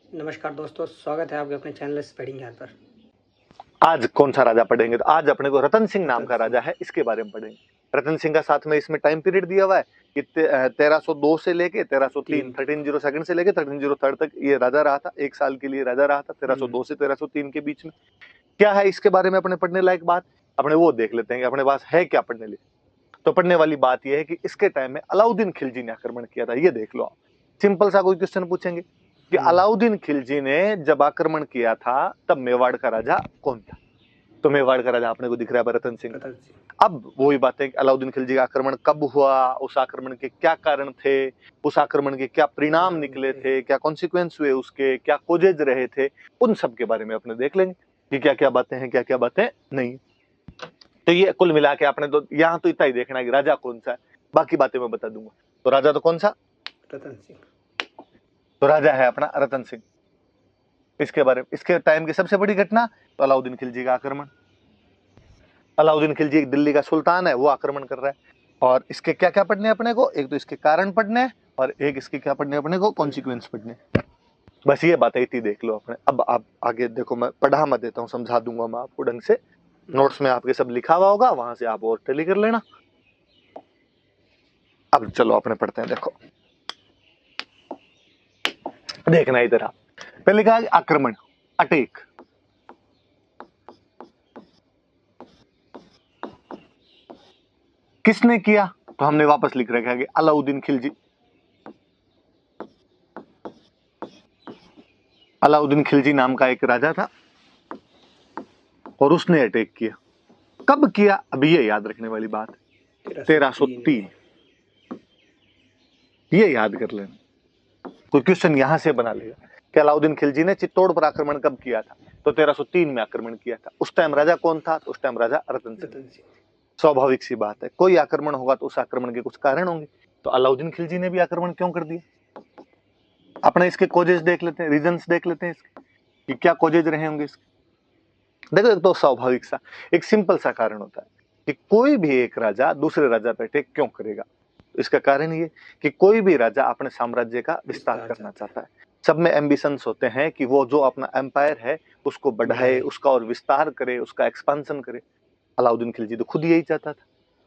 नमस्कार दोस्तों, स्वागत है आपके अपने चैनल स्पेडिंग ज्ञान पर। आज कौन सा राजा पढ़ेंगे? तो आज अपने को रतन सिंह नाम रतन का सिंह। राजा है, इसके बारे में पढ़ेंगे। रतन सिंह का साथ में इसमें टाइम पीरियड दिया हुआ है कि 1302 से लेके 1303 1302 से लेके 1303 तक ये राजा रहा था। 1 साल के लिए राजा रहा था 1302 से 1303 के बीच में। क्या है इसके बारे में अपने पढ़ने लायक बात? अपने वो देख लेते हैं कि अपने पास है क्या पढ़ने लिए। तो पढ़ने वाली बात यह है कि इसके टाइम में अलाउद्दीन खिलजी ने आक्रमण किया था। ये देख लो आप, सिंपल सा कोई क्वेश्चन पूछेंगे कि अलाउद्दीन खिलजी ने जब आक्रमण किया था तब मेवाड़ का राजा कौन था? तो मेवाड़ का राजा अपने को दिख रहा है रतन सिंह। अब वही बात है कि अलाउद्दीन खिलजी का आक्रमण कब हुआ, उस आक्रमण के क्या कारण थे, उस आक्रमण के क्या परिणाम निकले थे, क्या कॉन्सिक्वेंस हुए उसके, क्या कोजेज रहे थे, उन सब के बारे में अपने देख लेंगे कि क्या क्या बातें हैं, क्या क्या बातें नहीं। तो ये कुल मिला के आपने तो यहाँ तो इतना ही देखना है कि राजा कौन सा है, बाकी बातें मैं बता दूंगा। तो राजा तो कौन सा? रतन सिंह। तो राजा है अपना रतन सिंह। इसके बारे में, इसके टाइम की सबसे बड़ी घटना तो अलाउद्दीन खिलजी का आक्रमण। अलाउद्दीन खिलजी एक दिल्ली का सुल्तान है, वो आक्रमण कर रहा है। और इसके क्या क्या पढ़ने अपने को? एक तो इसके कारण पढ़ने हैं और एक इसके क्या पढ़ने अपने को? कॉन्सिक्वेंस पढ़ने। बस ये बातें इतनी देख लो अपने। अब आप आगे देखो, मैं पढ़ा मत देता हूँ, समझा दूंगा मैं आपको ढंग से। नोट्स में आपके सब लिखा हुआ होगा, वहां से आप और टैली कर लेना। अब चलो अपने पढ़ते हैं। देखो देखना इधर आप, पहले कहा आक्रमण, अटैक। किसने किया? तो हमने वापस लिख रखा है कि अलाउद्दीन खिलजी। अलाउद्दीन खिलजी नाम का एक राजा था और उसने अटैक किया। कब किया? अभी ये याद रखने वाली बात है, 1303। ये याद कर लेना, कोई क्वेश्चन यहां से बना लेगा कि अलाउद्दीन खिलजी ने चित्तौड़ पर आक्रमण कब किया था? तो 1303 में आक्रमण किया था। उस टाइम राजा कौन था? तो उस टाइम राजा रतन सिंह। स्वाभाविक सी बात है, कोई आक्रमण होगा तो उस आक्रमण के कुछ कारण होंगे। तो अलाउद्दीन खिलजी ने भी आक्रमण क्यों कर दिया? अपने इसके कोजेस देख लेते हैं, रीजंस देख लेते हैं इसके कि क्या कोजेज रहे होंगे इसके। देखो, एक तो स्वाभाविक सा, एक सिंपल सा कारण होता है कि कोई भी एक राजा दूसरे राजा पे अटैक क्यों करेगा। इसका कारण ये कि कोई भी राजा अपने साम्राज्य का विस्तार करना चाहता है। सब में एम्बिशंस होते हैं कि वो जो अपना एम्पायर है उसको बढ़ाए, उसका और विस्तार करे, उसका एक्सपांशन करे। अलाउद्दीन खिलजी तो खुद यही चाहता था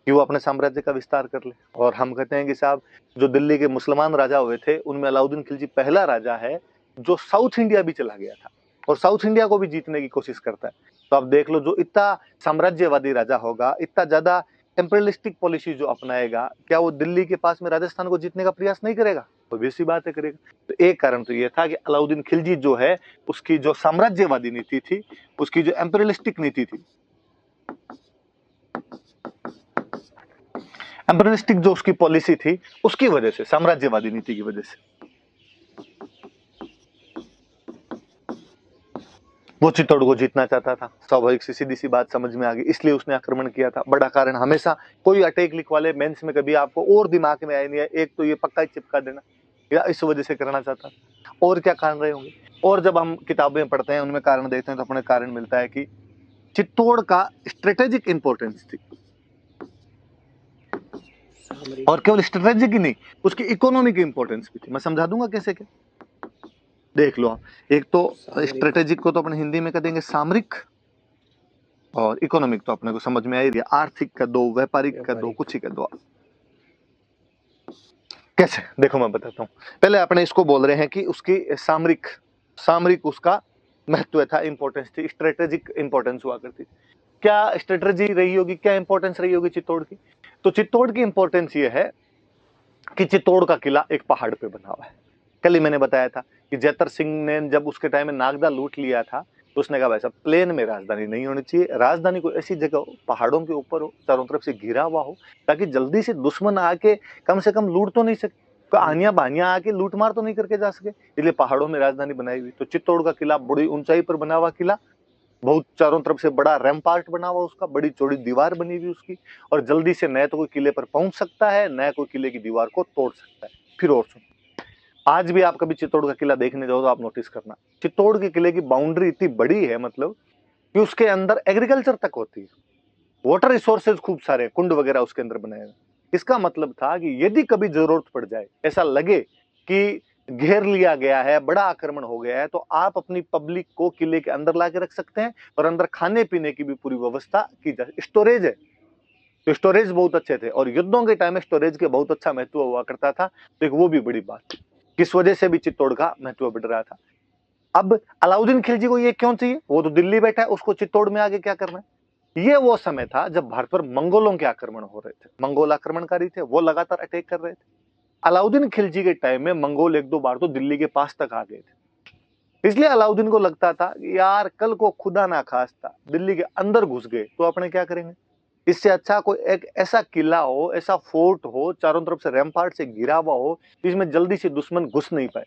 कि वो अपने साम्राज्य का विस्तार कर ले। और हम कहते हैं कि साहब, जो दिल्ली के मुसलमान राजा हुए थे उनमें अलाउद्दीन खिलजी पहला राजा है जो साउथ इंडिया भी चला गया था और साउथ इंडिया को भी जीतने की कोशिश करता है। तो आप देख लो, जो इतना साम्राज्यवादी राजा होगा, इतना ज्यादा एम्पेरियलिस्टिक पॉलिसी जो अपनाएगा, क्या वो दिल्ली के पास में राजस्थान को जीतने का प्रयास नहीं करेगा? ऑब्वियस सी बात है, करेगा। तो एक कारण तो ये था कि अलाउद्दीन खिलजी जो है, उसकी जो साम्राज्यवादी नीति थी, उसकी जो एम्पेरियलिस्टिक नीति थी, एम्पेरियलिस्टिक जो उसकी पॉलिसी थी, उसकी वजह से, साम्राज्यवादी नीति की वजह से वो चित्तौड़ को जीतना चाहता था। स्वाभाविक सी सीधी सी बात समझ में आ गई, इसलिए उसने आक्रमण किया था। बड़ा कारण हमेशा कोई अटैक लिखवा ले मेंस में, कभी आपको और दिमाग में आया नहीं है, एक तो ये पक्का ही चिपका देना, या इस वजह से करना चाहता था। और क्या कारण रहे होंगे? और जब हम किताबें पढ़ते हैं, उनमें कारण देखते हैं, तो अपने कारण मिलता है कि चित्तौड़ का स्ट्रेटेजिक इंपॉर्टेंस थी। और केवल स्ट्रेटेजिक ही नहीं, उसकी इकोनॉमिक इंपॉर्टेंस भी थी। मैं समझा दूंगा कैसे क्या। देख लो आप, एक तो स्ट्रेटेजिक को तो अपने हिंदी में कह देंगे सामरिक, और इकोनॉमिक तो अपने को समझ में आ ही रही है, आर्थिक का दो, व्यापारिक का दो, कुछ ही का दो। कैसे? देखो मैं बताता हूँ। पहले अपने इसको बोल रहे हैं कि उसकी सामरिक, सामरिक उसका महत्व था, इंपॉर्टेंस थी, स्ट्रेटेजिक इंपॉर्टेंस हुआ करती। क्या स्ट्रेटेजी रही होगी, क्या इंपॉर्टेंस रही होगी चित्तौड़ की? तो चित्तौड़ की इंपॉर्टेंस ये है कि चित्तौड़ का किला एक पहाड़ पे बना हुआ है। कल ही मैंने बताया था कि जैतर सिंह ने जब उसके टाइम में नागदा लूट लिया था, तो उसने कहा भाई साहब, प्लेन में राजधानी नहीं होनी चाहिए, राजधानी कोई ऐसी जगह हो, पहाड़ों के ऊपर हो, चारों तरफ से घिरा हुआ हो, ताकि जल्दी से दुश्मन आके कम से कम लूट तो नहीं सके, आनिया बानिया आके लूट मार तो नहीं करके जा सके, इसलिए पहाड़ों में राजधानी बनाई हुई। तो चित्तौड़ का किला बड़ी ऊंचाई पर बना हुआ किला, बहुत चारों तरफ से बड़ा रैम्पार्ट बना हुआ उसका, बड़ी चौड़ी दीवार बनी हुई उसकी, और जल्दी से न तो कोई किले पर पहुंच सकता है, न कोई किले की दीवार को तोड़ सकता है। फिर और सुन, आज भी आप कभी चित्तौड़ का किला देखने जाओ तो आप नोटिस करना, चित्तौड़ के किले की बाउंड्री इतनी बड़ी है, मतलब कि उसके अंदर एग्रीकल्चर तक होती है, वाटर रिसोर्सेज खूब सारे, कुंड वगैरह उसके अंदर बनाए हुए। इसका मतलब था कि यदि कभी जरूरत पड़ जाए, ऐसा लगे कि घेर लिया गया है, बड़ा आक्रमण हो गया है, तो आप अपनी पब्लिक को किले के अंदर ला के रख सकते हैं और अंदर खाने पीने की भी पूरी व्यवस्था की जाए। स्टोरेज है तो स्टोरेज बहुत अच्छे थे और युद्धों के टाइम में स्टोरेज के बहुत अच्छा महत्व हुआ करता था, तो एक वो भी बड़ी बात थी, किस वजह से भी चित्तौड़ का महत्व बढ़ रहा था। अब अलाउद्दीन खिलजी को ये क्यों चाहिए? वो तो दिल्ली बैठा है, उसको चित्तौड़ में आगे क्या करना है? ये वो समय था जब भारत पर मंगोलों के आक्रमण हो रहे थे, मंगोल आक्रमणकारी थे, वो लगातार अटैक कर रहे थे। अलाउद्दीन खिलजी के टाइम में मंगोल एक दो बार तो दिल्ली के पास तक आ गए थे, इसलिए अलाउद्दीन को लगता था यार कल को खुदा ना खास्ता दिल्ली के अंदर घुस गए तो अपने क्या करेंगे, इससे अच्छा कोई एक ऐसा किला हो, ऐसा फोर्ट हो, चारों तरफ से रैम्पार्ट से घिरा हुआ हो, जिसमें जल्दी से दुश्मन घुस नहीं पाए।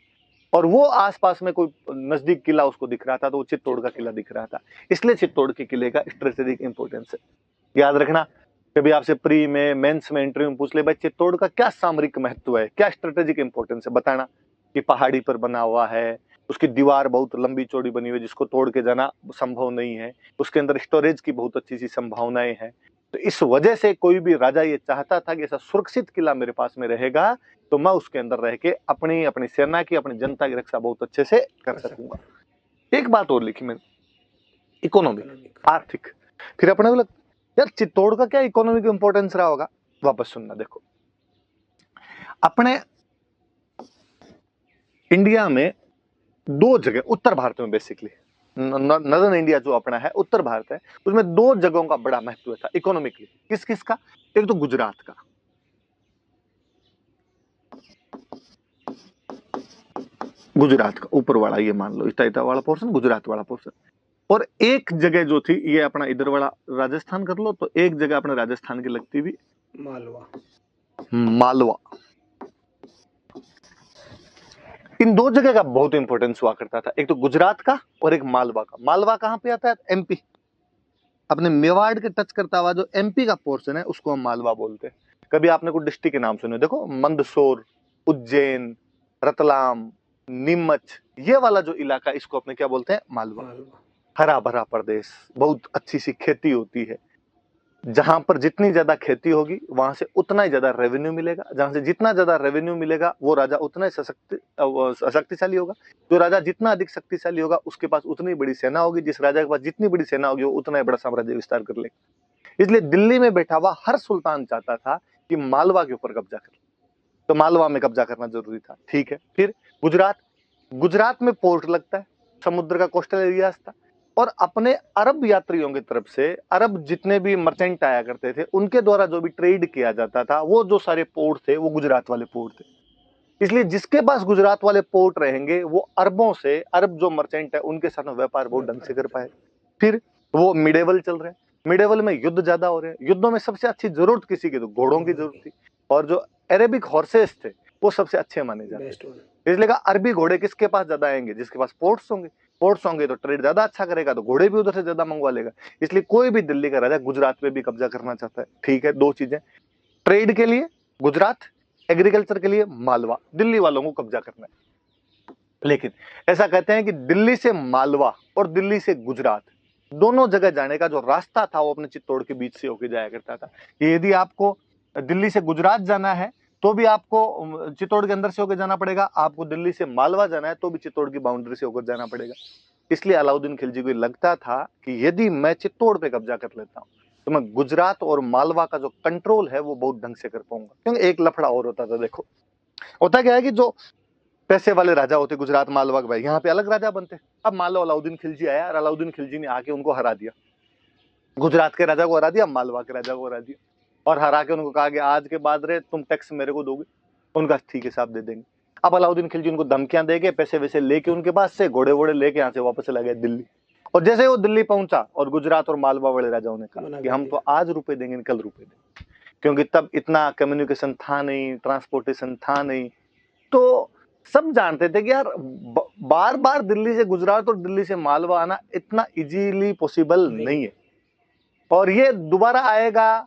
और वो आसपास में कोई नजदीक किला उसको दिख रहा था, तो वो चित्तौड़ का किला दिख रहा था, इसलिए चित्तौड़ के किले का स्ट्रेटेजिक इंपोर्टेंस है। याद रखना, कभी आपसे प्री में, मेंस में, इंटरव्यू में पूछ ले भाई चित्तौड़ का क्या सामरिक महत्व है, क्या स्ट्रेटेजिक इंपोर्टेंस है, बताना। कि पहाड़ी पर बना हुआ है, उसकी दीवार बहुत लंबी चौड़ी बनी हुई है जिसको तोड़ के जाना संभव नहीं है, उसके अंदर स्टोरेज की बहुत अच्छी सी संभावनाएं हैं, तो इस वजह से कोई भी राजा ये चाहता था कि ऐसा सुरक्षित किला मेरे पास में रहेगा तो मैं उसके अंदर रह के अपनी अपनी सेना की, अपनी जनता की रक्षा बहुत अच्छे से कर सकूंगा। एक बात और लिखी मैंने, इकोनॉमिक, आर्थिक। फिर अपने को लगता यार चित्तौड़ का क्या इकोनॉमिक इंपोर्टेंस रहा होगा, वापस सुनना। देखो अपने इंडिया में दो जगह, उत्तर भारत में बेसिकली नॉर्दर्न इंडिया जो अपना है, उत्तर भारत है, उसमें दो जगहों का बड़ा महत्व था इकोनॉमिकली। किस किस का? एक तो गुजरात का, गुजरात का ऊपर वाला, ये मान लो इतना वाला पोर्शन, गुजरात वाला पोर्शन। और एक जगह जो थी ये अपना इधर वाला राजस्थान कर लो, तो एक जगह अपने राजस्थान की लगती भी मालवा, मालवा। इन दो जगह का बहुत इंपॉर्टेंस हुआ करता था, एक तो गुजरात का और एक मालवा का। मालवा कहां पे आता है? एमपी, अपने मेवाड़ के टच करता हुआ जो एमपी का पोर्शन है उसको हम मालवा बोलते हैं। कभी आपने कोई डिस्ट्रिक्ट के नाम सुने? देखो मंदसौर, उज्जैन, रतलाम, नीमच, ये वाला जो इलाका इसको अपने क्या बोलते हैं? मालवा। हरा भरा प्रदेश, बहुत अच्छी सी खेती होती है, जहां पर जितनी ज्यादा खेती होगी वहां से उतना ही ज्यादा रेवेन्यू मिलेगा, जहां से जितना ज्यादा रेवेन्यू मिलेगा वो राजा उतना ही शक्तिशाली होगा, जो राजा जितना अधिक शक्तिशाली होगा उसके पास उतनी बड़ी सेना होगी, जिस राजा के पास जितनी बड़ी सेना होगी वो उतना ही बड़ा साम्राज्य विस्तार कर लेगा। इसलिए दिल्ली में बैठा हुआ हर सुल्तान चाहता था कि मालवा के ऊपर कब्जा कर, तो मालवा में कब्जा करना जरूरी था। ठीक है, फिर गुजरात, गुजरात में पोर्ट लगता है, समुद्र का कोस्टल एरिया था, और अपने अरब यात्रियों की तरफ से, अरब जितने भी मर्चेंट आया करते थे उनके द्वारा जो भी ट्रेड किया जाता था, वो जो सारे पोर्ट थे वो गुजरात वाले पोर्ट थे। इसलिए जिसके पास गुजरात वाले पोर्ट रहेंगे वो अरबों से, अरब जो मर्चेंट है उनके साथ में व्यापार बहुत ढंग से कर पाए। फिर वो मिडेवल चल रहे हैं, मिडेवल में युद्ध ज्यादा हो रहे हैं, युद्धों में सबसे अच्छी जरूरत किसी की? तो घोड़ों की जरूरत थी, और जो अरेबिक हॉर्सेस थे वो सबसे अच्छे माने जाते थे। इसलिए कहा अरबी घोड़े किसके पास ज्यादा आएंगे? जिसके पास पोर्ट्स होंगे, पोर्ट्स होंगे तो ट्रेड ज्यादा अच्छा करेगा, तो घोड़े भी उधर से ज्यादा मंगवा लेगा। इसलिए कोई भी दिल्ली का राजा गुजरात पे भी कब्जा करना चाहता है। ठीक है, दो चीजें, ट्रेड के लिए गुजरात, एग्रीकल्चर के लिए मालवा, दिल्ली वालों को कब्जा करना है। लेकिन ऐसा कहते हैं कि दिल्ली से मालवा और दिल्ली से गुजरात दोनों जगह जाने का जो रास्ता था वो अपने चित्तौड़ के बीच से होकर जाया करता था। यदि आपको दिल्ली से गुजरात जाना है तो भी आपको चित्तौड़ के अंदर से होकर जाना पड़ेगा, आपको दिल्ली से मालवा जाना है तो भी चित्तौड़ की बाउंड्री से होकर जाना पड़ेगा। इसलिए अलाउद्दीन खिलजी को लगता था कि यदि मैं चित्तौड़ पे कब्जा कर लेता हूं तो मैं गुजरात और मालवा का जो कंट्रोल है वो बहुत ढंग से कर पाऊंगा। क्योंकि एक लफड़ा और होता था, देखो होता क्या है कि जो पैसे वाले राजा होते गुजरात मालवा के, भाई यहाँ पे अलग राजा बनते। अब मान लो अलाउद्दीन खिलजी आया और अलाउद्दीन खिलजी ने आके उनको हरा दिया, गुजरात के राजा को हरा दिया, मालवा के राजा को हरा दिया, और हरा के उनको कहा कि आज के बाद रे तुम टैक्स मेरे को दोगे। उनका ठीक हिसाब दे देंगे। अब अलाउद्दीन खिलजी उनको धमकियां देके, पैसे वैसे लेके उनके पास से, घोड़े वोड़े लेके यहाँ से वापस चला गया दिल्ली। और जैसे वो दिल्ली पहुंचा और गुजरात और मालवा वाले राजाओं ने कहा कि हम तो आज रुपए देंगे, कल रुपए देंगे, क्योंकि तब इतना कम्युनिकेशन था नहीं, ट्रांसपोर्टेशन था नहीं, तो सब जानते थे कि यार बार बार दिल्ली से गुजरात और दिल्ली से मालवा आना इतना इजीली पॉसिबल नहीं है, और ये दोबारा आएगा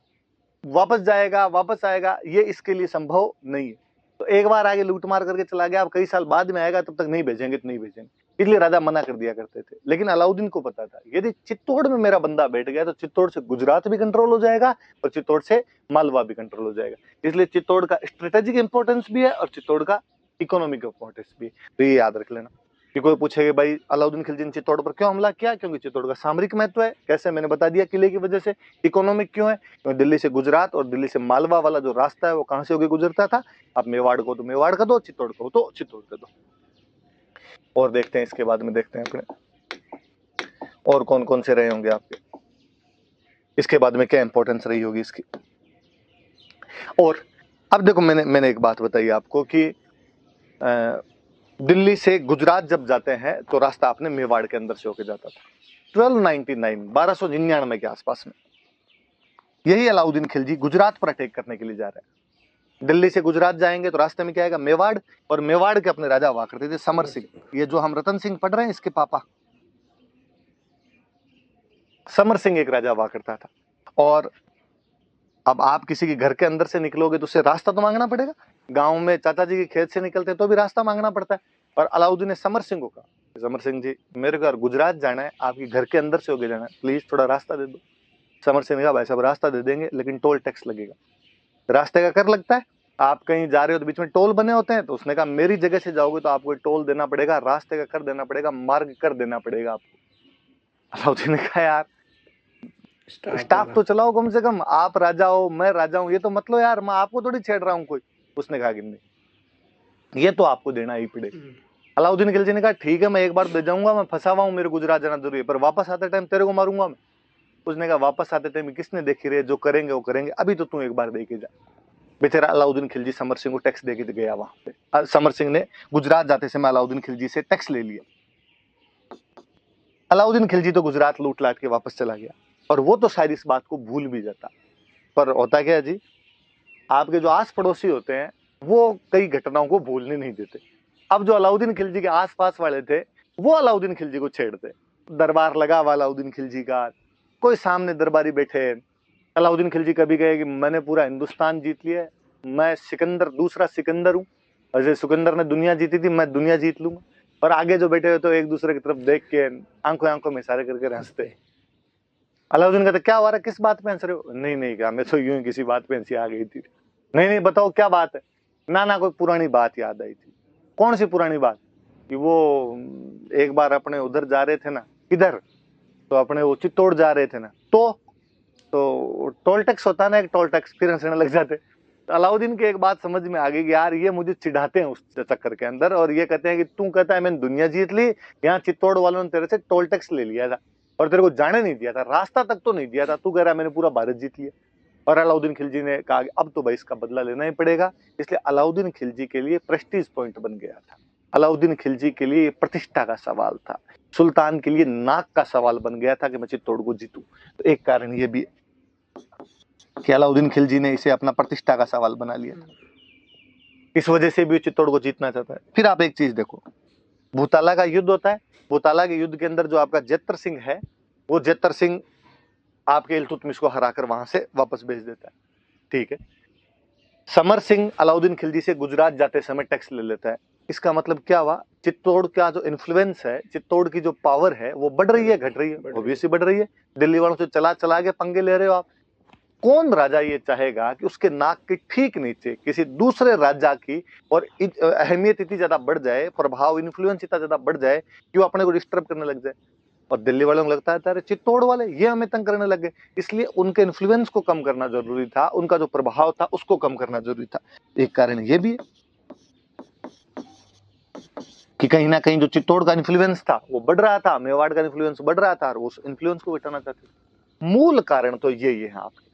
वापस जाएगा वापस आएगा, ये इसके लिए संभव नहीं है। तो एक बार आगे लूट मार करके चला गया, अब कई साल बाद में आएगा, तब तक नहीं भेजेंगे तो नहीं भेजेंगे, इसलिए राजा मना कर दिया करते थे। लेकिन अलाउद्दीन को पता था यदि चित्तौड़ में मेरा बंदा बैठ गया तो चित्तौड़ से गुजरात भी कंट्रोल हो जाएगा और चित्तौड़ से मालवा भी कंट्रोल हो जाएगा। इसलिए चित्तौड़ का स्ट्रेटेजिक इंपॉर्टेंस भी है और चित्तौड़ का इकोनॉमिक इंपॉर्टेंस भी। तो ये याद रख लेना कि कोई पूछेगा भाई अलाउद्दीन खिलजी ने चित्तौड़ पर क्यों हमला किया, क्योंकि चित्तौड़ का सामरिक महत्व है। कैसे, मैंने बता दिया, किले की वजह से। इकोनॉमिक क्यों है, क्योंकि दिल्ली से गुजरात और दिल्ली से मालवा वाला जो रास्ता है वो कहां से होकर गुजरता था। आप मेवाड़ को तो मेवाड़ का दो, चित्तौड़ को तो चित्तौड़ का दो। और देखते हैं इसके बाद में, देखते हैं अपने और कौन कौन से रहे होंगे आपके, इसके बाद में क्या इंपॉर्टेंस रही होगी इसकी। और अब देखो, मैंने एक बात बताई आपको कि दिल्ली से गुजरात जब जाते हैं तो रास्ता अपने मेवाड़ के अंदर से होके जाता था। 1299 के आसपास में यही अलाउद्दीन खिलजी गुजरात पर अटैक करने के लिए जा रहे हैं। दिल्ली से गुजरात जाएंगे तो रास्ते में क्या आएगा, मेवाड़। और मेवाड़ के अपने राजा हुआ करते थे समर सिंह। ये जो हम रतन सिंह पढ़ रहे हैं, इसके पापा समर सिंह एक राजा हुआ करता था। और अब आप किसी के घर के अंदर से निकलोगे तो उससे रास्ता तो मांगना पड़ेगा। गांव में चाचा जी के खेत से निकलते तो भी रास्ता मांगना पड़ता है। और अलाउद्दीन ने समर सिंह को कहा, समर सिंह जी मेरे को गुजरात जाना है, आपके घर के अंदर से होके जाना है, प्लीज थोड़ा रास्ता दे दो। समर सिंह ने कहा भाई साहब रास्ता दे देंगे, लेकिन टोल टैक्स लगेगा। रास्ते का कर लगता है, आप कहीं जा रहे हो तो बीच में टोल बने होते हैं। तो उसने कहा मेरी जगह से जाओगे तो आपको टोल देना पड़ेगा, रास्ते का कर देना पड़ेगा, मार्ग कर देना पड़ेगा आपको। अलाउद्दीन ने कहा यार स्टाफ तो चलाओ कम से कम, आप राजा हो मैं राजा हूं, ये तो मतलब यार मैं आपको थोड़ी छेड़ रहा हूं कोई। उसने कहा कि नहीं, ये तो आपको देना ही पड़ेगा। अलाउद्दीन खिलजी ने कहा ठीक है मैं एक बार दे जाऊंगा, मैं फंसा हुआ हूं, मेरे गुजरात जाना जरूरी है, पर वापस आते टाइम तेरे को मारूंगा मैं। उसने कहा वापस आते टाइम किसने देखी रहे, जो करेंगे वो करेंगे, अभी तो तू एक बार दे के जा। बेचारा अलाउद्दीन खिलजी समर सिंह को टैक्स दे के गया वहां पे। समर सिंह ने गुजरात जाते समय अलाउद्दीन खिलजी से टैक्स ले लिया। अलाउद्दीन खिलजी तो गुजरात लूट लाट के वापस चला गया, और वो तो शायद इस बात को भूल भी जाता। पर होता क्या जी, आपके जो आस पड़ोसी होते हैं वो कई घटनाओं को भूलने नहीं देते। अब जो अलाउद्दीन खिलजी के आसपास वाले थे वो अलाउद्दीन खिलजी को छेड़ते। दरबार लगा हुआ अलाउद्दीन खिलजी का, कोई सामने दरबारी बैठे। अलाउद्दीन खिलजी कभी कहे कि मैंने पूरा हिंदुस्तान जीत लिया है, मैं सिकंदर, दूसरा सिकंदर हूँ, जैसे सिकंदर ने दुनिया जीती थी मैं दुनिया जीत लूंगा। और आगे जो बैठे हुए तो एक दूसरे की तरफ देख के आंखों आंखों में इशारे करके हंसते। अलाउद्दीन कहते क्या हो रहा है, किस बात पे हंस रहे हो। नहीं नहीं, क्या मैं तो यूं ही किसी बात पे हंसी आ गई थी। नहीं नहीं बताओ क्या बात है। ना ना कोई पुरानी बात याद आई थी। कौन सी पुरानी बात, कि वो एक बार अपने उधर जा रहे थे ना, किधर, तो अपने वो चित्तौड़ जा रहे थे ना, तो टोल टैक्स होता ना एक, टोल टैक्स, फिर हंसने लग जाते। तो अलाउद्दीन की एक बात समझ में आ गई कि यार ये मुझे चिढ़ाते हैं उस चक्कर के अंदर, और ये कहते हैं कि तू कहता है मैंने दुनिया जीत ली, यहाँ चित्तौड़ वालों ने तेरे से टोल टैक्स ले लिया था और तेरे को जाने नहीं दिया था, रास्ता तक तो नहीं दिया था, तू कह रहा है मैंने पूरा भारत जीत लिया। और अलाउद्दीन खिलजी ने कहा कि अब तो भाई इसका बदला लेना ही पड़ेगा। इसलिए अलाउद्दीन खिलजी के लिए प्रेस्टीज पॉइंट बन गया था। अलाउद्दीन खिलजी के लिए प्रतिष्ठा का सवाल था, सुल्तान के लिए नाक का सवाल बन गया था कि मैं चित्तौड़ को जीतूं। तो एक कारण ये भी कि अलाउद्दीन खिलजी ने इसे अपना प्रतिष्ठा का सवाल बना लिया था, इस वजह से भी चित्तौड़ को जीतना चाहता है। फिर आप एक चीज देखो, भूताला का युद्ध होता है, भूताला के युद्ध के अंदर जो आपका जेतर सिंह है, वो जेतर सिंह आपके इल्तुतमिश को हराकर वहां से वापस भेज देता है। ठीक है, समर सिंह अलाउद्दीन खिलजी से गुजरात जाते समय टैक्स ले लेता है। इसका मतलब क्या हुआ, चित्तौड़ का जो इन्फ्लुएंस है, चित्तौड़ की जो पावर है वो बढ़ रही है घट रही है, ऑब्वियसली बढ़ रही है। दिल्ली वालों से चला चला के पंगे ले रहे हो आप। कौन राजा ये चाहेगा कि उसके नाक के ठीक नीचे किसी दूसरे राजा की और अहमियत इतनी ज्यादा बढ़ जाए, प्रभाव इन्फ्लुएंस इतना ज्यादा बढ़ जाए कि वो अपने को डिस्टर्ब करने लग जाए। और दिल्ली वालों को लगता है अरे चित्तौड़ वाले ये हमें तंग करने लगे, इसलिए उनके इन्फ्लुएंस को कम करना जरूरी था, उनका जो प्रभाव था उसको कम करना जरूरी था। एक कारण ये भी है कि कहीं ना कहीं जो चित्तौड़ का इन्फ्लुएंस था वो बढ़ रहा था, मेवाड़ का इन्फ्लुएंस बढ़ रहा था, और उस इन्फ्लुएंस को घटाना चाहते थे। मूल कारण तो यही है आपके।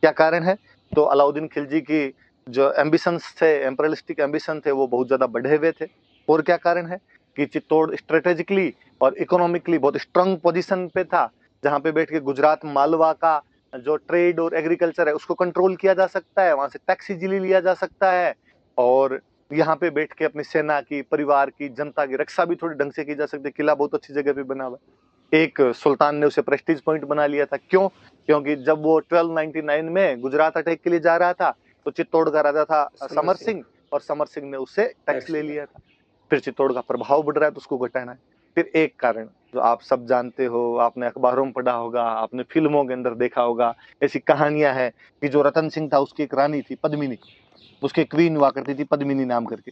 क्या कारण है, तो अलाउद्दीन खिलजी की जो एम्बिशंस थे, एम्परियलिस्टिक एम्बिशन थे, वो बहुत ज्यादा बढ़े हुए थे। और क्या कारण है कि चित्तौड़ स्ट्रेटेजिकली और इकोनॉमिकली बहुत स्ट्रांग पोजीशन पे था, जहां पे बैठ के गुजरात मालवा का जो ट्रेड और एग्रीकल्चर है उसको कंट्रोल किया जा सकता है, वहां से टैक्स इजीली लिया जा सकता है, और यहाँ पे बैठ के अपनी सेना की, परिवार की, जनता की रक्षा भी थोड़ी ढंग से की जा सकती है। किला बहुत अच्छी जगह पे बना हुआ है। एक सुल्तान ने उसे प्रेस्टीज पॉइंट बना लिया था। क्यों, क्योंकि जब वो 1299 में गुजरात अटैक के लिए जा रहा था तो चित्तौड़ का राजा था समर सिंह, और समर सिंह ने उससे टैक्स ले लिया था। फिर चित्तौड़ का प्रभाव बढ़ रहा है तो उसको घटाना है। फिर एक कारण जो आप सब जानते हो, आपने अखबारों में पढ़ा होगा, आपने फिल्मों के अंदर देखा होगा, ऐसी कहानियां हैं कि जो रतन सिंह था उसकी एक रानी थी पद्मिनी, उसकी क्वीन हुआ करती थी पद्मिनी नाम करके।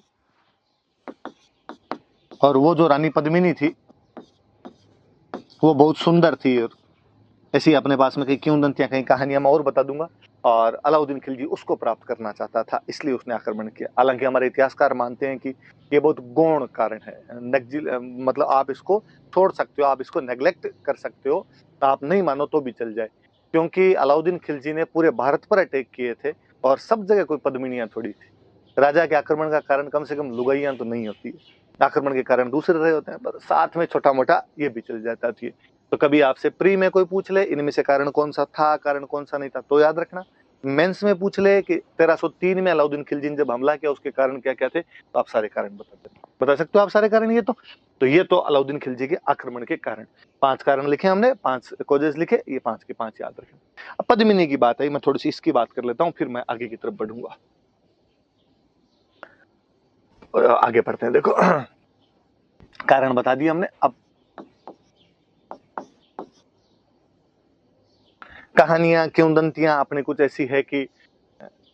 और वो जो रानी पद्मिनी थी वो बहुत सुंदर थी, और ऐसी अपने पास में कई किंवदंतियां, कई कहानियां मैं और बता दूंगा। और अलाउद्दीन खिलजी उसको प्राप्त करना चाहता था, इसलिए उसने आक्रमण किया। हालांकि हमारे इतिहासकार मानते हैं कि ये बहुत गौण कारण है, मतलब आप इसको छोड़ सकते हो, आप इसको नेग्लेक्ट कर सकते हो, तो आप नहीं मानो तो भी चल जाए, क्योंकि अलाउद्दीन खिलजी ने पूरे भारत पर अटैक किए थे और सब जगह कोई पद्मिनियां थोड़ी थी। राजा के आक्रमण का कारण कम से कम लुगाइयां तो नहीं होती है, आक्रमण के कारण दूसरे रहे होते हैं, पर साथ में छोटा मोटा ये भी चल जाता थी। तो कभी आपसे प्री में कोई पूछ ले इनमें से कारण कौन सा था, कारण कौन सा नहीं था, तो याद रखना। मेंस में पूछ ले कि 1303 में अलाउद्दीन खिलजी ने जब हमला किया उसके कारण क्या क्या थे, तो आप सारे कारण बता सकते हो आप सारे कारण। ये तो अलाउद्दीन खिलजी के आक्रमण के कारण 5 कारण लिखे हमने, 5 कॉजेज लिखे, ये 5 के 5 याद रखें। अब पद्मिनी की बात है, मैं थोड़ी सी इसकी बात कर लेता हूं, फिर मैं आगे की तरफ बढ़ूंगा। आगे बढ़ते हैं। देखो कारण बता दिए हमने। अब कहानियां, किंवदंतियां अपने कुछ ऐसी है कि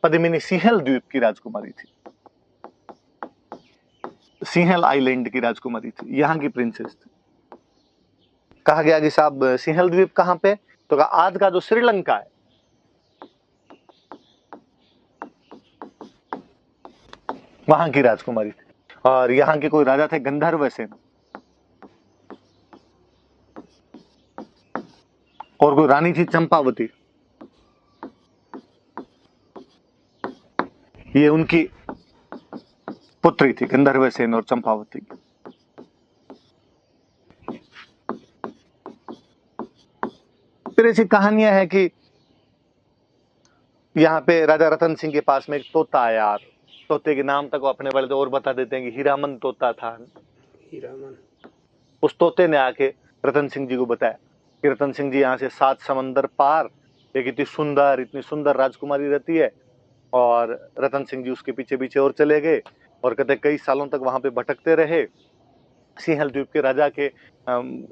पद्मिनी सिंहल द्वीप की राजकुमारी थी, सिंहल आइलैंड की राजकुमारी थी, यहाँ की प्रिंसेस थी। कहा गया कि साहब सिंहल द्वीप कहां पे, तो कहा आज का जो श्रीलंका है, वहां की राजकुमारी थी। और यहाँ के कोई राजा थे गंधर्व सेन, और कोई रानी थी चंपावती, ये उनकी पुत्री थी, गंधर्व सेन और चंपावती। फिर ऐसी कहानियां हैं कि यहाँ पे राजा रतन सिंह के पास में एक तोता आया, यार तोते के नाम तक वो अपने वाले तो और बता देते हैं कि हीरामन तोता था। हीरामन। उस तोते ने आके रतन सिंह जी को बताया कि रतन सिंह जी यहाँ से 7 समंदर पार एक इतनी सुंदर राजकुमारी रहती है। और रतन सिंह जी उसके पीछे पीछे और चले गए, और कहते कई सालों तक वहां पे भटकते रहे। सिंहल द्वीप के राजा के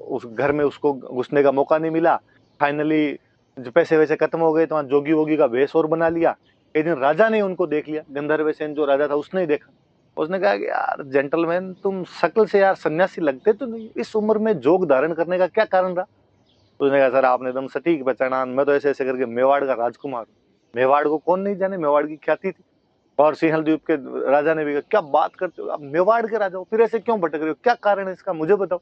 उस घर में उसको घुसने का मौका नहीं मिला। फाइनली जो पैसे वैसे खत्म हो गए तो वहां जोगी वोगी का भेष और बना लिया। एक दिन राजा ने उनको देख लिया, गंधर्व सेन जो राजा था उसने ही देखा। उसने कहा कि यार जेंटलमैन, तुम शक्ल से यार सन्यासी लगते तो नहीं, इस उम्र में जोग धारण करने का क्या कारण रहा। तो उसने कहा सर आपने एकदम सटीक पहचाना, मैं तो ऐसे ऐसे करके मेवाड़ का राजकुमार हूँ। मेवाड़ को कौन नहीं जाने, मेवाड़ की ख्याति थी। और सिंहल द्वीप के राजा ने भी कहा क्या बात करते हो आप, मेवाड़ के राजा हो, फिर ऐसे क्यों भटक रहे हो, क्या कारण है इसका मुझे बताओ।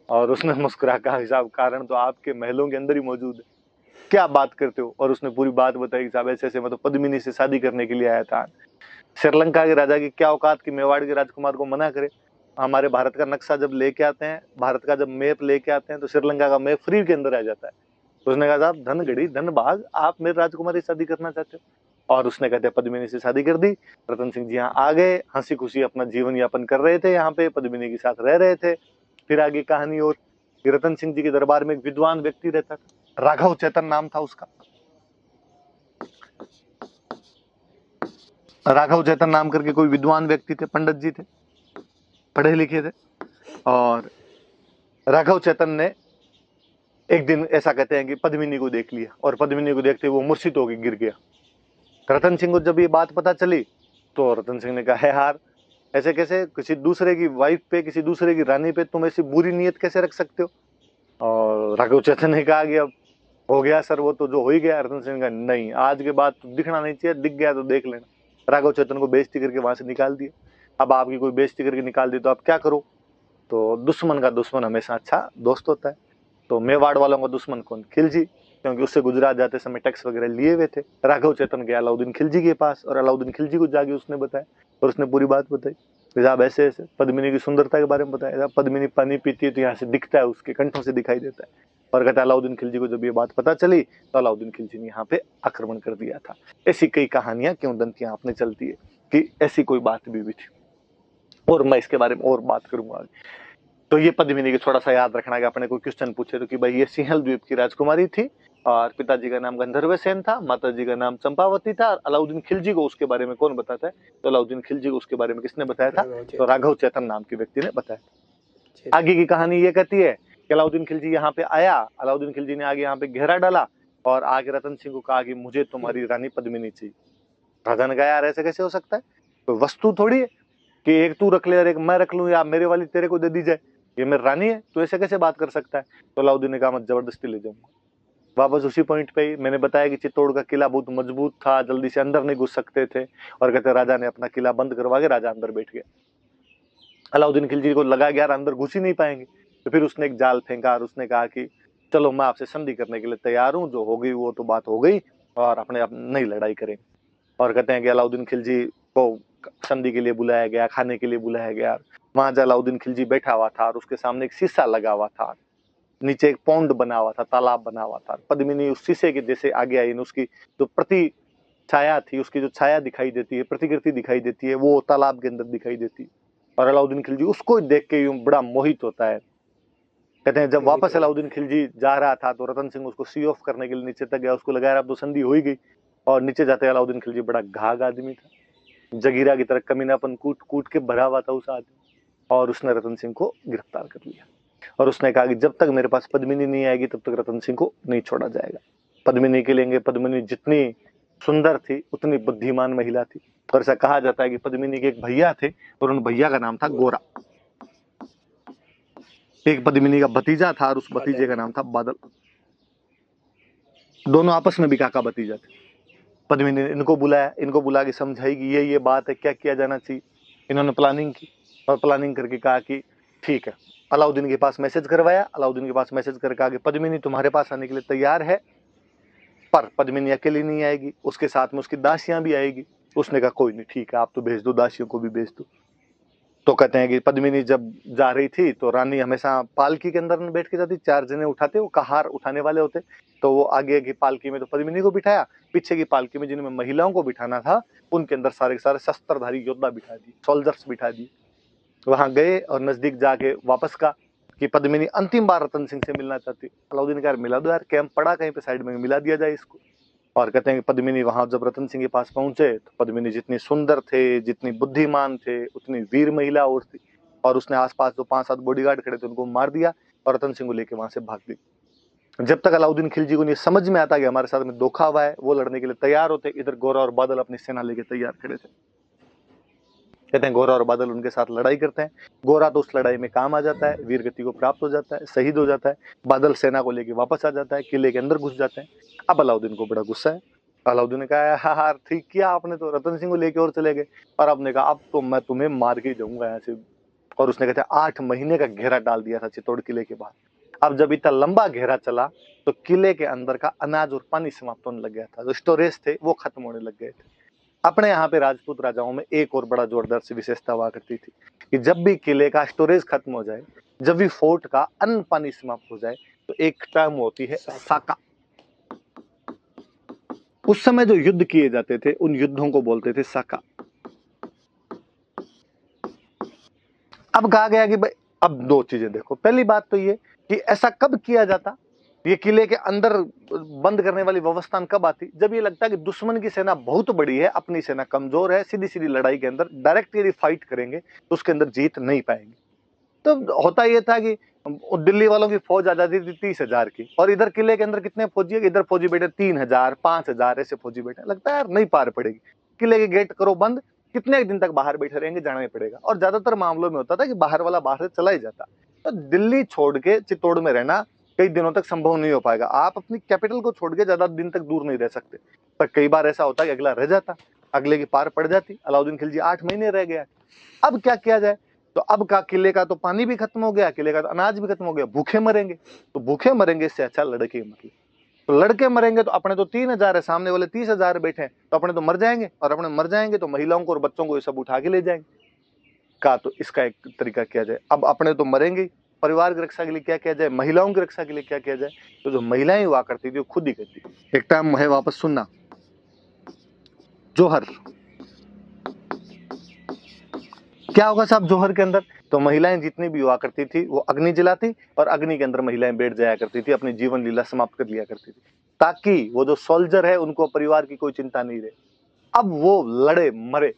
और उसने मुस्कुरा कहा साहब कारण तो आपके महलों के अंदर ही मौजूद है, क्या बात करते हो। और उसने पूरी बात बताई कि साहब ऐसे ऐसे मैं तो पद्मिनी से शादी करने के लिए आया था। श्रीलंका के राजा की क्या औकात की मेवाड़ के राजकुमार को मना करे। हमारे भारत का नक्शा जब लेके आते हैं, भारत का जब मैप लेके आते हैं, तो श्रीलंका का मैप फ्री के अंदर आ जाता है। तो उसने कहा साहब धन गड़ी धन भाग, आप मेरे राजकुमारी से शादी करना चाहते हो। और उसने कहते पद्मिनी से शादी कर दी। रतन सिंह जी यहाँ आ गए, हंसी खुशी अपना जीवन यापन कर रहे थे, यहाँ पे पद्मिनी के साथ रह रहे थे। फिर आगे कहानी और, रतन सिंह जी के दरबार में एक विद्वान व्यक्ति रहता था, राघव चेतन नाम था उसका। राघव चेतन नाम करके कोई विद्वान व्यक्ति थे, पंडित जी थे, पढ़े लिखे थे। और राघव चेतन ने एक दिन ऐसा कहते हैं कि पद्मिनी को देख लिया, और पद्मिनी को देखते वो मूर्छित होकर गिर गया। रतन सिंह को जब ये बात पता चली तो रतन सिंह ने कहा है यार ऐसे कैसे, किसी दूसरे की वाइफ पे, किसी दूसरे की रानी पे तुम ऐसी बुरी नीयत कैसे रख सकते हो। और राघव चेतन ने कहा कि अब हो गया सर, वो तो जो हो ही गया। रतन सिंह ने कहा नहीं, आज के बाद तो दिखना नहीं चाहिए, दिख गया तो देख लेना। राघव चेतन को बेइज्जती करके वहां से निकाल दिया। अब आपकी कोई बेइज्जती करके निकाल दी तो आप क्या करो। तो दुश्मन का दुश्मन हमेशा अच्छा दोस्त होता है। तो मेवाड़ वालों का दुश्मन कौन, खिलजी, क्योंकि उससे गुजरात जाते समय टैक्स वगैरह लिए हुए थे। राघव चेतन गया अलाउद्दीन खिलजी के पास, और अलाउद्दीन खिलजी को जाके उसने बताया, और उसने पूरी बात बताई। साहब ऐसे ऐसे पद्मिनी की सुंदरता के बारे में बताया। पद्मिनी पानी पीती है तो यहाँ से दिखता है, उसके कंठों से दिखाई देता है। और कहता है अलाउद्दीन खिलजी को जब ये बात पता चली तो अलाउद्दीन खिलजी ने यहाँ पे आक्रमण कर दिया था। ऐसी कई कहानियां किंवदंतियां आपने चलती है कि ऐसी कोई बात भी थी, और मैं इसके बारे में और बात करूंगा। तो ये पद्मिनी की थोड़ा सा याद रखना कि अपने कोई क्वेश्चन पूछे तो कि भाई ये सिंहल द्वीप की राजकुमारी थी, और पिताजी का नाम गंधर्व सेन था, माताजी का नाम चंपावती था। और अलाउद्दीन खिलजी को उसके बारे में कौन बताता है, तो अलाउद्दीन खिलजी को उसके बारे में किसने बताया था, तो राघव चेतन नाम के व्यक्ति ने बताया। आगे की कहानी ये कहती है कि अलाउद्दीन खिलजी यहाँ पे आया, अलाउद्दीन खिलजी ने आगे यहाँ पे घेरा डाला, और आगे रतन सिंह को कहा कि मुझे तुम्हारी रानी पद्मिनी चाहिए। राजा ने कहा यार ऐसे कैसे हो सकता है, कोई वस्तु थोड़ी है, कि एक तू रख ले और एक मैं रख लूं, या मेरे वाली तेरे को दे दी जाए, ये मेरी रानी है, तू ऐसे कैसे बात कर सकता है? तो अलाउद्दीन ने कहा मैं जबरदस्ती ले जाऊंगा। वापस उसी पॉइंट पे ही मैंने बताया कि चित्तौड़ का किला बहुत मजबूत था, जल्दी से अंदर नहीं घुस सकते थे, और कहते राजा ने अपना किला बंद करवा के राजा अंदर बैठ गया। अलाउद्दीन खिलजी को लगा कि यार अंदर घुस ही नहीं पाएंगे, तो फिर उसने एक जाल फेंका और उसने कहा कि चलो मैं आपसे संधि करने के लिए तैयार हूं, जो हो गई वो तो बात हो गई, और अपने आप नई लड़ाई करेंगे। और कहते हैं कि अलाउद्दीन खिलजी को संधि के लिए बुलाया गया, खाने के लिए बुलाया गया। वहां जो अलाउद्दीन खिलजी बैठा हुआ था और उसके सामने एक शीशा लगा हुआ था, नीचे एक पौंड बना हुआ था, तालाब बना हुआ था। पद्मिनी उस शीशे के जैसे आगे आई, उसकी जो प्रति छाया थी, उसकी जो छाया दिखाई देती है, प्रतिकृति दिखाई देती है, वो तालाब के अंदर दिखाई देती है। और अलाउद्दीन खिलजी उसको देख के यूं बड़ा मोहित होता है। कहते हैं जब वापस अलाउद्दीन खिलजी जा रहा था तो रतन सिंह उसको सी ऑफ करने के लिए नीचे तक गया। उसको लगा अब तो संधि हो ही गई, और नीचे जाते अलाउद्दीन खिलजी बड़ा घाघ आदमी था, जगीरा की तरह कमीनापन कूट कूट के भरा हुआ था उस आदमी, और उसने रतन सिंह को गिरफ्तार कर लिया। और उसने कहा कि जब तक मेरे पास पद्मिनी नहीं आएगी तब तक रतन सिंह को नहीं छोड़ा जाएगा। पद्मिनी के लेंगे। पद्मिनी जितनी सुंदर थी उतनी बुद्धिमान महिला थी, और ऐसा कहा जाता है कि पद्मिनी के एक भैया थे और उन भैया का नाम था गोरा। एक पद्मिनी का भतीजा था और उस भतीजे का नाम था बादल। दोनों आपस में भी काका भतीजा थे। पद्मिनी ने इनको बुलाया, इनको बुला के समझाई कि ये बात है, क्या किया जाना चाहिए। इन्होंने प्लानिंग की और प्लानिंग करके कहा कि ठीक है। अलाउद्दीन के पास मैसेज करवाया। अलाउद्दीन के पास मैसेज करके कहा कि पद्मिनी तुम्हारे पास आने के लिए तैयार है, पर पद्मिनी अकेली नहीं आएगी, उसके साथ में उसकी दासियां भी आएगी। उसने कहा कोई नहीं, ठीक है, आप तो भेज दो, दासियों को भी भेज दो। तो कहते हैं कि पद्मिनी जब जा रही थी तो रानी हमेशा पालकी के अंदर बैठ के जाती, 4 जने उठाते, वो कहार उठाने वाले होते, तो वो आगे की पालकी में तो पद्मिनी को बिठाया, पीछे की पालकी में जिनमें महिलाओं को बिठाना था उनके अंदर सारे के सारे शस्त्रधारी योद्धा बिठा दिए, सोल्जर्स बिठा दिए। वहां गए और नजदीक जाके वापस का कि पद्मिनी अंतिम बार रतन सिंह से मिलना चाहती। अलाउद्दीन का मिला दो यार, कैंप पड़ा कहीं पे साइड में, मिला दिया जाए इसको। और कहते हैं कि पद्मिनी वहां जब रतन सिंह के पास पहुंचे तो पद्मिनी जितनी सुंदर थे, जितनी बुद्धिमान थे, उतनी वीर महिला और थी। और उसने आसपास जो 5-7 बॉडीगार्ड खड़े थे उनको मार दिया और रतन सिंह को लेकर वहां से भाग गई। जब तक अलाउद्दीन खिलजी को नहीं समझ में आता कि हमारे साथ में धोखा हुआ है, वो लड़ने के लिए तैयार होते। इधर गोरा और बादल अपनी सेना लेके तैयार खड़े थे। कहते हैं गोरा और बादल उनके साथ लड़ाई करते हैं। गोरा तो उस लड़ाई में काम आ जाता है, वीर गति को प्राप्त हो जाता है, शहीद हो जाता है। बादल सेना को लेके वापस आ जाता है, किले के अंदर घुस जाते हैं। अब अलाउद्दीन को बड़ा गुस्सा है। अलाउद्दीन ने कहा हाँ ठीक किया आपने, तो रतन सिंह को लेके और चले गए। और आपने कहा अब तो मैं तुम्हें मार के जाऊंगा यहाँ से। और उसने कहते 8 महीने का घेरा डाल दिया था चित्तौड़ किले के बाहर। अब जब इतना लंबा घेरा चला तो किले के अंदर का अनाज और पानी समाप्त होने लग गया था, जो स्टोरेज थे वो खत्म होने लग गए थे। अपने यहाँ पे राजपूत राजाओं में एक और बड़ा जोरदार सी विशेषता हुआ करती थी कि जब भी किले का स्टोरेज खत्म हो जाए, जब भी फोर्ट का अन्न पानी समाप्त हो जाए, तो एक टर्म होती है साका। उस समय जो युद्ध किए जाते थे उन युद्धों को बोलते थे साका। अब कहा गया कि भाई अब 2 चीजें देखो। पहली बात तो ये कि ऐसा कब किया जाता, ये किले के अंदर बंद करने वाली व्यवस्था कब आती, जब ये लगता है कि दुश्मन की सेना बहुत बड़ी है, अपनी सेना कमजोर है, सीधी सीधी लड़ाई के अंदर डायरेक्ट यदि फाइट करेंगे तो उसके अंदर जीत नहीं पाएंगे। तो होता ये था कि दिल्ली वालों की फौज आ जाती थी 30,000 की, और इधर किले के अंदर कितने फौजी है, इधर फौजी बैठे 3,000 5,000 ऐसे फौजी बैठे। लगता है यार नहीं पार पड़ेगी, किले के गेट करो बंद, कितने दिन तक बाहर बैठे रहेंगे, जाना ही पड़ेगा। और ज्यादातर मामलों में होता था कि बाहर वाला बाहर से चला ही जाता। तो दिल्ली छोड़ के चित्तौड़ में रहना कई दिनों तक संभव नहीं हो पाएगा। आप अपनी कैपिटल को छोड़ के ज्यादा दिन तक दूर नहीं रह सकते। पर कई बार ऐसा होता है कि अगला रह जाता, अगले की पार पड़ जाती। अलाउद्दीन खिलजी 8 महीने रह गया। अब क्या किया जाए, तो अब का किले का तो पानी भी खत्म हो गया, किले का तो अनाज भी खत्म हो गया, भूखे मरेंगे। तो भूखे मरेंगे इससे अच्छा लड़के मतलब, तो लड़के मरेंगे तो अपने तो 3,000 है, सामने वाले 30,000 बैठे हैं, तो अपने तो मर जाएंगे, और अपने मर जाएंगे तो महिलाओं को और बच्चों को ये सब उठा के ले जाएंगे। का तो इसका एक तरीका किया जाए, अब अपने तो मरेंगे, परिवार की रक्षा के लिए क्या किया जाए, महिलाओं की रक्षा के लिए क्या किया जाए। तो जो महिलाएं हुआ करती थी वो खुद ही करती थी। एक टाइम है, वापस सुनना, जोहर क्या होगा साहब जोहर के अंदर, तो महिलाएं जितनी भी हुआ करती थी वो अग्नि जलाती, और अग्नि के अंदर महिलाएं बैठ जाया करती थी, अपनी जीवन लीला समाप्त कर लिया करती थी, ताकि वो जो सोल्जर है उनको परिवार की कोई चिंता नहीं रहे। अब वो लड़े मरे,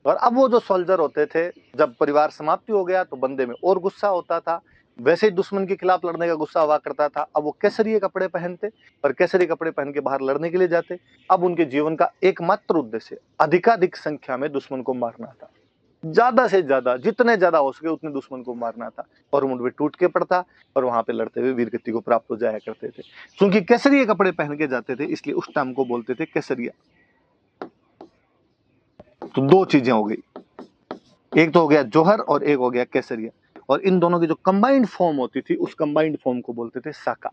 और अब वो जो सोल्जर होते थे, जब परिवार समाप्ति हो गया तो बंदे में और गुस्सा होता था, वैसे ही दुश्मन के खिलाफ लड़ने का गुस्सा हुआ करता था। अब वो केसरी कपड़े पहनते और केसरी कपड़े पहन के बाहर लड़ने के लिए जाते। अब उनके जीवन का एकमात्र उद्देश्य अधिकाधिक संख्या में दुश्मन को मारना था। ज्यादा से ज्यादा, जितने ज्यादा हो सके उतने दुश्मन को मारना था, और मुंड में टूट के पड़ता और वहां पे लड़ते हुए वीरगति को प्राप्त हो जाया करते थे। क्योंकि केसरिया कपड़े पहन के जाते थे, इसलिए उस टाइम को बोलते थे केसरिया। तो दो चीजें हो गई, एक तो हो गया जौहर और एक हो गया केसरिया, और इन दोनों की जो कंबाइंड फॉर्म होती थी उस कंबाइंड फॉर्म को बोलते थे साका।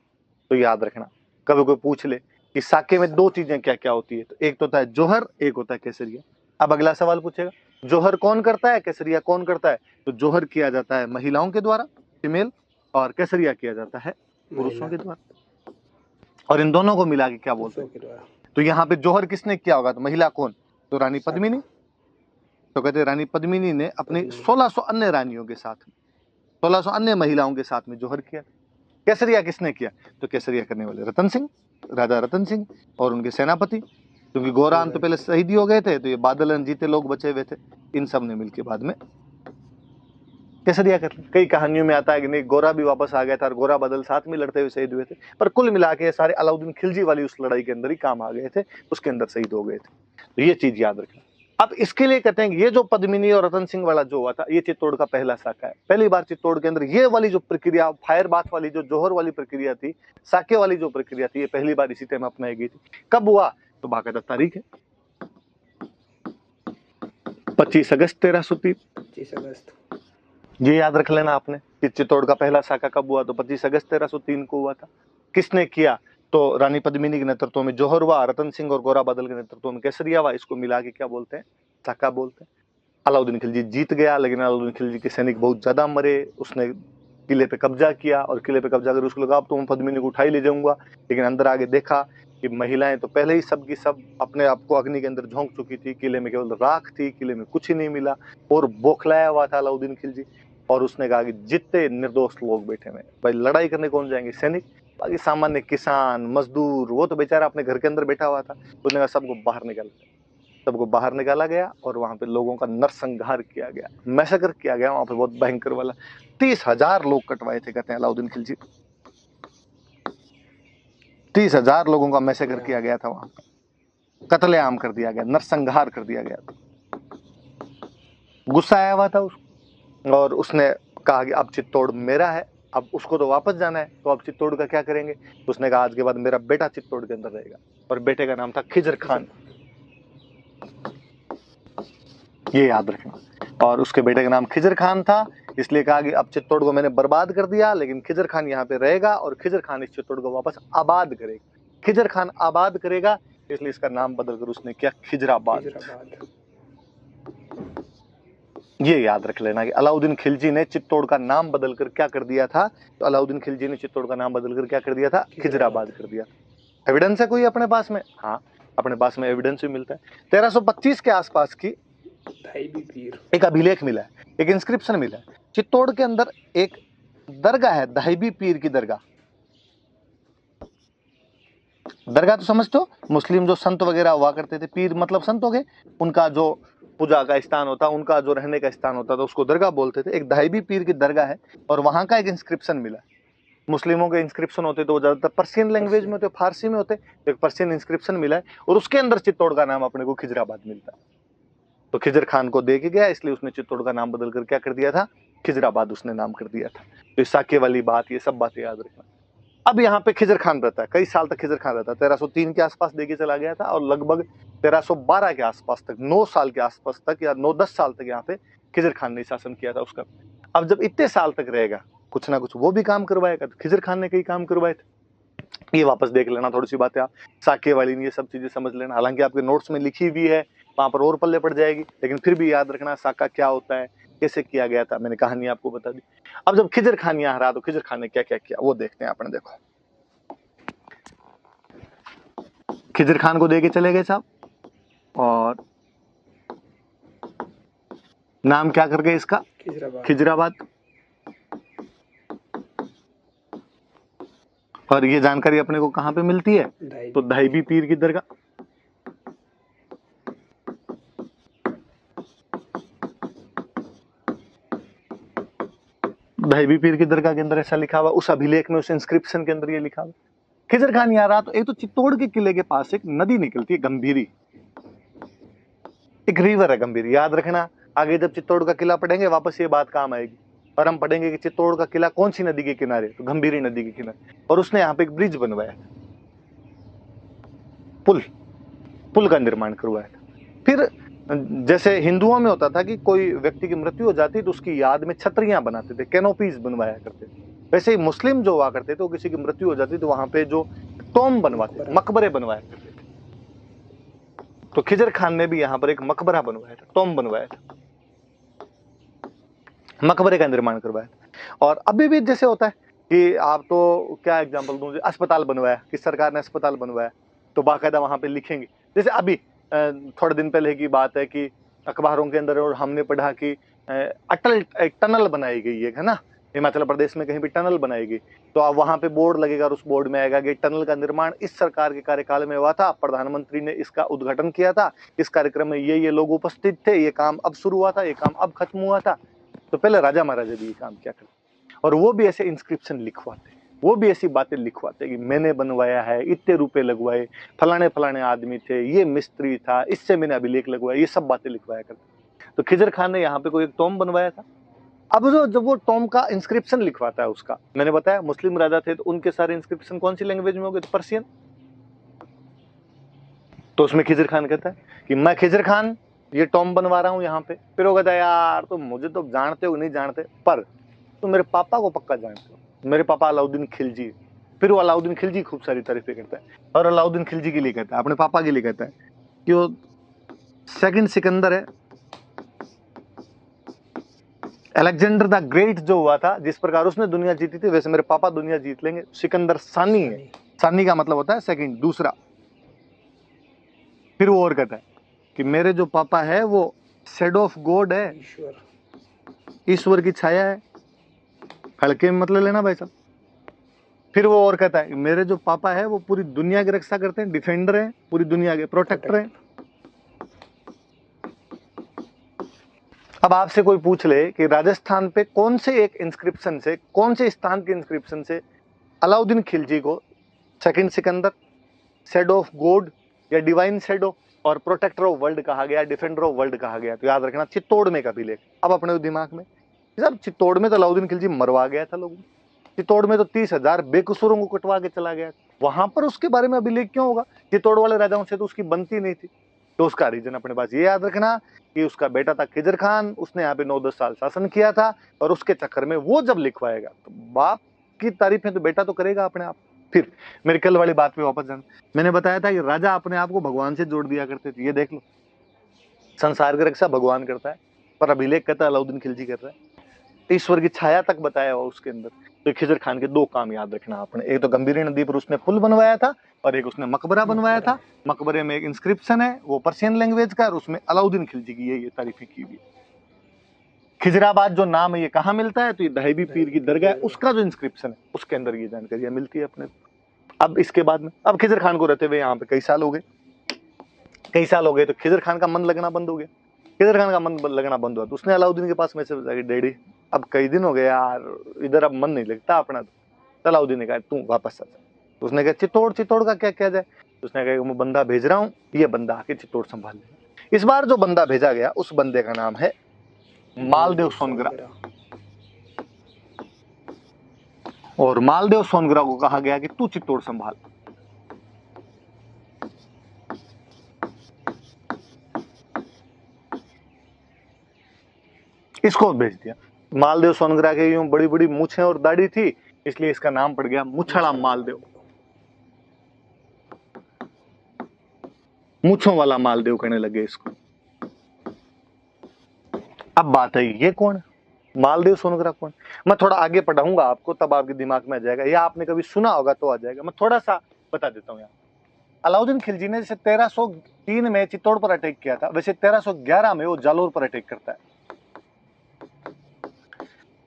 तो याद रखना, कभी कोई पूछ ले कि साके में दो चीजें क्या क्या होती है, तो एक तो होता है जौहर, एक होता है केसरिया। अब अगला सवाल पूछेगा, जौहर कौन करता है, केसरिया कौन करता है? तो जौहर किया जाता है महिलाओं के द्वारा, फीमेल, और केसरिया किया जाता है पुरुषों के द्वारा। और इन दोनों को मिला के क्या बोलते हैं? तो यहाँ पे जौहर किसने किया होगा? तो महिला कौन? तो रानी पद्मिनी। तो कहते रानी पद्मिनी ने अपनी 1600 अन्य रानियों के साथ, 1600 अन्य महिलाओं के साथ में जौहर किया। केसरिया किसने किया? तो केसरिया करने वाले रतन सिंह, राजा रतन सिंह और उनके सेनापति, क्योंकि गोरान तो पहले शहीद हो गए थे, तो ये बादल अनजीते लोग बचे हुए थे, इन सब ने मिलकर बाद में केसरिया कर लिया। कई कहानियों में आता है कि नहीं, गोरा भी वापस आ गया था और गोरा बादल साथ में लड़ते हुए शहीद हुए थे, पर कुल मिला के सारे अलाउद्दीन खिलजी वाली उस लड़ाई के अंदर ही काम आ गए थे, उसके अंदर शहीद हो गए थे। तो ये चीज याद रखना। अब इसके लिए कहते हैं कि ये जो पद्मिनी और रतन सिंह वाला जो हुआ था, ये चित्तौड़ का पहला साका है। पहली बार चित्तौड़ के अंदर ये वाली जो प्रक्रिया, फायर बाथ वाली जो जौहर वाली प्रक्रिया थी, साके वाली जो प्रक्रिया थी, ये पहली बार इसी टाइम अपनाई गई थी। कब हुआ? तो बाकायदा तारीख है, 25 अगस्त 1303। 25 अगस्त। ये याद रख लेना आपने कि चित्तौड़ का पहला साका कब हुआ? तो 25 अगस्त 1303 को हुआ था। किसने किया? तो रानी पद्मिनी के नेतृत्व में जौहर हुआ, रतन सिंह और गोरा बादल के नेतृत्व में केसरिया हुआ। इसको मिला के क्या बोलते हैं? साका बोलते हैं। अलाउद्दीन खिलजी जीत गया, लेकिन अलाउद्दीन खिलजी के सैनिक बहुत ज्यादा मरे। उसने किले पे कब्जा किया, और किले पे कब्जा कर उसको लगा अब तो मैं पद्मिनी को उठा ही ले जाऊंगा, लेकिन अंदर आगे देखा कि महिलाएं तो पहले ही सब की सब अपने आप को अग्नि के अंदर झोंक चुकी थी, किले में केवल राख थी, किले में कुछ ही नहीं मिला, और बौखलाया हुआ था अलाउद्दीन खिलजी। और उसने कहा कि जितने निर्दोष लोग बैठे हुए भाई, लड़ाई करने कौन जाएंगे? सैनिक। बाकी सामान्य किसान मजदूर, वो तो बेचारा अपने घर के अंदर बैठा हुआ था। उसने कहा सबको बाहर निकाल, सबको बाहर निकाला गया, और वहां पे लोगों का नरसंहार किया गया, मैसेकर किया गया वहां पे, बहुत भयंकर वाला। 30,000 लोग कटवाए थे, कहते हैं अलाउद्दीन खिलजी। 30,000 लोगों का मैसेकर किया गया था वहां, कत्लेआम कर दिया गया, नरसंहार कर दिया गया। गुस्सा आया हुआ था उसको, और उसने कहा कि अब चित्तौड़ मेरा है, अब उसको तो वापस जाना है, तो अब चित्तौड़ का क्या करेंगे? तो उसने कहा आज के बाद मेरा बेटा चित्तौड़ के अंदर रहेगा, और बेटे का नाम था खिजर खान। ये याद रखना। और उसके बेटे का नाम खिजर खान था, इसलिए कहा कि अब चित्तौड़ को मैंने बर्बाद कर दिया, लेकिन खिजर खान यहाँ पे रहेगा, और खिजर खान इस चित्तौड़ को वापस आबाद करेगा। खिजर खान आबाद करेगा, इसलिए इसका नाम बदलकर उसने किया खिजराबाद। ये याद रख लेना कि अलाउद्दीन खिलजी ने चित्तौड़ का नाम बदलकर क्या कर दिया था? तो अलाउद्दीन खिलजी ने चित्तौड़ का नाम बदलकर क्या कर दिया था? खिजराबाद कर दिया। एविडेंस है कोई अपने पास में? हाँ, अपने पास में एविडेंस भी मिलता है। 1325 के आसपास की धाईबी पीर, एक अभिलेख मिला है, एक इंस्क्रिप्शन मिला है। चित्तौड़ के अंदर एक दरगाह है, धाईबी पीर की दरगाह। दरगाह तो समझते हो, मुस्लिम जो संत वगैरह हुआ करते थे, पीर मतलब संत हो गए, उनका जो पूजा का स्थान होता, उनका जो रहने का स्थान होता था, उसको दरगाह बोलते थे। एक धाईबी पीर की दरगाह है, और वहां का एक इंस्क्रिप्शन मिला। मुस्लिमों के इंस्क्रिप्शन होते तो ज्यादातर पर्शियन लैंग्वेज में होते, फारसी में होते। एक पर्शियन इंस्क्रिप्शन मिला है, और उसके अंदर चित्तौड़ का नाम अपने को खिजराबाद मिलता है। तो खिजर खान को दे के गया, इसलिए उसने चित्तौड़ का नाम बदलकर क्या कर दिया था? खिजराबाद उसने नाम कर दिया था। तो साके वाली बात, ये सब बातें याद रखना। अब यहाँ पे खिजर खान रहता है, कई साल तक खिजर खान रहता है। 1303 के आसपास देके चला गया था, और लगभग 1312 के आसपास तक, 9 साल के आसपास तक, या 9-10 साल तक यहाँ पे खिजर खान ने शासन किया था उसका। अब जब इतने साल तक रहेगा, कुछ ना कुछ वो भी काम करवाएगा। तो खिजर खान ने कई काम करवाए थे, ये वापस देख लेना थोड़ी सी बातें आप, साके वाली ये सब चीजें समझ लेना। हालांकि आपके नोट्स में लिखी हुई है, वहां पर और पल्ले पड़ जाएगी, लेकिन फिर भी याद रखना साका क्या होता है, कैसे किया गया था। मैंने कहानी आपको बता दी। अब जब खिजर खान यहाँ रहा, तो खिजर खान ने क्या क्या किया वो देखते हैं आपने। देखो, खिजर खान को देके चले गए साहब, और नाम क्या कर गए इसका? खिजराबाद। और ये जानकारी अपने को कहां पे मिलती है? तो धाईबी पीर की दरगाह। धाईबी पीर की दरगाह के अंदर ऐसा लिखा हुआ, उस अभिलेख में, उस इंस्क्रिप्शन के अंदर ये लिखा हुआ। खिजर खान यहाँ रहा, तो एक तो चित्तौड़ के किले के पास एक नदी निकलती है, गंभीरी, एक रिवर है गंभीरी, याद रखना। आगे जब चित्तौड़ का किला पढ़ेंगे वापस ये बात काम आएगी। और हम पढ़ेंगे कि चित्तौड़ का किला कौन सी नदी के किनारे, तो गंभीरी नदी के किनारे, और उसने यहाँ पे एक ब्रिज बनवाया, पुल का निर्माण करवाया था। फिर जैसे हिंदुओं में होता था कि कोई व्यक्ति की मृत्यु हो जाती तो उसकी याद में छतरियां बनाते थे, कैनोपीज बनवाया करते थे। वैसे ही मुस्लिम जो हुआ करते थे वो किसी की मृत्यु हो जाती तो वहां पे जो टॉम बनवाते थे, मकबरे बनवाया करते थे। तो खिजर खान ने भी यहाँ पर एक मकबरा बनवाया था, टॉम बनवाया था, मकबरे का निर्माण करवाया था। और अभी भी जैसे होता है कि आप तो क्या एग्जांपल दूं, अस्पताल बनवाया कि सरकार ने अस्पताल बनवाया तो बाकायदा वहां पे लिखेंगे। जैसे अभी थोड़े दिन पहले की बात है कि अखबारों के अंदर और हमने पढ़ा कि अटल एक टनल बनाई गई है ना, हिमाचल प्रदेश में कहीं भी टनल बनाई गई, तो अब वहां पे बोर्ड लगेगा और उस बोर्ड में आएगा कि टनल का निर्माण इस सरकार के कार्यकाल में हुआ था, प्रधानमंत्री ने इसका उद्घाटन किया था, इस कार्यक्रम में ये लोग उपस्थित थे, ये काम अब शुरू हुआ था, ये काम अब खत्म हुआ था। तो पहले राजा महाराजा भी ये काम क्या करते, और वो भी ऐसे इंस्क्रिप्शन लिखवाते, वो भी ऐसी बातें लिखवाते कि मैंने बनवाया है, इतने रुपए लगवाए, फलाने फलाने आदमी थे, ये मिस्त्री था, इससे मैंने अभिलेख लगवाया, ये सब बातें लिखवाया करते। तो खिजर खान ने यहाँ पे कोई एक टॉम बनवाया था। अब जो जब वो टॉम का इंस्क्रिप्शन लिखवाता है, उसका मैंने बताया मुस्लिम राजा थे तो उनके सारे इंस्क्रिप्शन कौन सी लैंग्वेज में हो गए, तो पर्शियन। तो उसमें खिजर खान कहता है कि मैं खिजर खान ये टॉम बनवा रहा हूं यहाँ पे। फिर वो कहता है यार तो मुझे तो जानते हो नहीं जानते, पर तो मेरे पापा को पक्का जानते हो, मेरे पापा अलाउद्दीन खिलजी। फिर वो अलाउद्दीन खिलजी खूब सारी तारीफें करता है, और अलाउद्दीन खिलजी के लिए कहता है, अपने पापा के लिए कहता है कि वो सेकंड सिकंदर है, अलेक्जेंडर द ग्रेट जो हुआ था, जिस प्रकार उसने दुनिया जीती थी वैसे मेरे पापा दुनिया जीत लेंगे। सिकंदर सानी है, सानी का मतलब होता है सेकंड, दूसरा। फिर वो और कहता है कि मेरे जो पापा है वो शेडो ऑफ गॉड है, ईश्वर की छाया है, हल्के में मतलब लेना भाई साहब। फिर वो और कहता है मेरे जो पापा है वो पूरी दुनिया की रक्षा करते हैं, डिफेंडर हैं, पूरी दुनिया के प्रोटेक्टर हैं। अब आपसे कोई पूछ ले कि राजस्थान पे कौन से एक इंस्क्रिप्शन से, कौन से स्थान के इंस्क्रिप्शन से अलाउद्दीन खिलजी को second Sikandar, shadow of God या डिवाइन शेडो और प्रोटेक्टर ऑफ वर्ल्ड कहा गया, डिफेंडर ऑफ वर्ल्ड कहा गया, तो याद रखना चित्तौड़ में का अभिलेख। अब अपने दिमाग में साहब चित्तौड़ में तो अलाउद्दीन खिलजी मरवा गया था लोगों, चित्तौड़ में तो 30,000 बेकसूरों को कटवा के चला गया, वहां पर उसके बारे में अभिलेख क्यों होगा? चित्तौड़ वाले राजाओं से तो उसकी बनती नहीं थी। तो उसका रीजन अपने पास ये याद रखना कि उसका बेटा था खिजर खान, उसने यहाँ पे 9-10 साल शासन किया था, और उसके चक्कर में वो जब लिखवाएगा तो बाप की तारीफें तो बेटा तो करेगा अपने आप। फिर मेरी कल वाली बात पे वापस जाना, मैंने बताया था कि राजा अपने आप को भगवान से जोड़ दिया करते थे। ये देख लो, संसार की रक्षा भगवान करता है, पर अभिलेख कहता है अलाउद्दीन खिलजी कर रहा है। ईश्वर की छाया तक बताया हुआ उसके अंदर। तो खिजर खान के 2 काम याद रखना आपने, एक तो गंभीरी नदी पर उसने पुल बनवाया था, और एक उसने मकबरा बनवाया था। मकबरे में एक इंस्क्रिप्शन है, वो पर्शियन लैंग्वेज का, और उसमें अलाउद्दीन खिलजी की ये तारीफें की हुई। खिजराबाद जो नाम है ये कहाँ मिलता है, तो ये दहीबी पीर की दरगाह है, उसका जो इंस्क्रिप्शन है उसके अंदर ये जानकारियां मिलती है अपने। अब इसके बाद में, अब खिजर खान को रहते हुए यहाँ पे कई साल हो गए, तो खिजर खान का मन लगना बंद हो गया। खिजर खान का मन लगना बंद हुआ तो उसने अलाउद्दीन के पास मैसेज भेजा कि डैडी अब कई दिन हो गए यार, इधर अब मन नहीं लगता अपना। तो अलाउद्दीन ने कहा तू वापस आ जा। तो उसने कहा चित्तौड़ का क्या किया जाए? उसने कहा मैं बंदा भेज रहा हूँ, ये बंदा आके चित्तौड़ संभाल लेगा। इस बार जो बंदा भेजा गया उस बंदे का नाम है मालदेव सोनग्रा, और मालदेव सोनग्रा को कहा गया कि तू चित्तौड़ संभाल। इसको भेज दिया। मालदेव सोनग्रा के यूं बड़ी बड़ी मूछें और दाढ़ी थी, इसलिए इसका नाम पड़ गया मुछड़ा मालदेव, मूछों वाला मालदेव कहने लगे इसको। अब बात है ये कौन, मालदेव सोनग्रा कौन? मैं थोड़ा आगे पढ़ाऊंगा आपको, तब आपके दिमाग में आ जाएगा, या आपने कभी सुना होगा तो आ जाएगा। मैं थोड़ा सा बता देता हूँ। यहाँ अलाउद्दीन खिलजी ने जैसे 1303 में चित्तौड़ पर अटैक किया था, वैसे 1311 में वो जालोर पर अटैक करता है।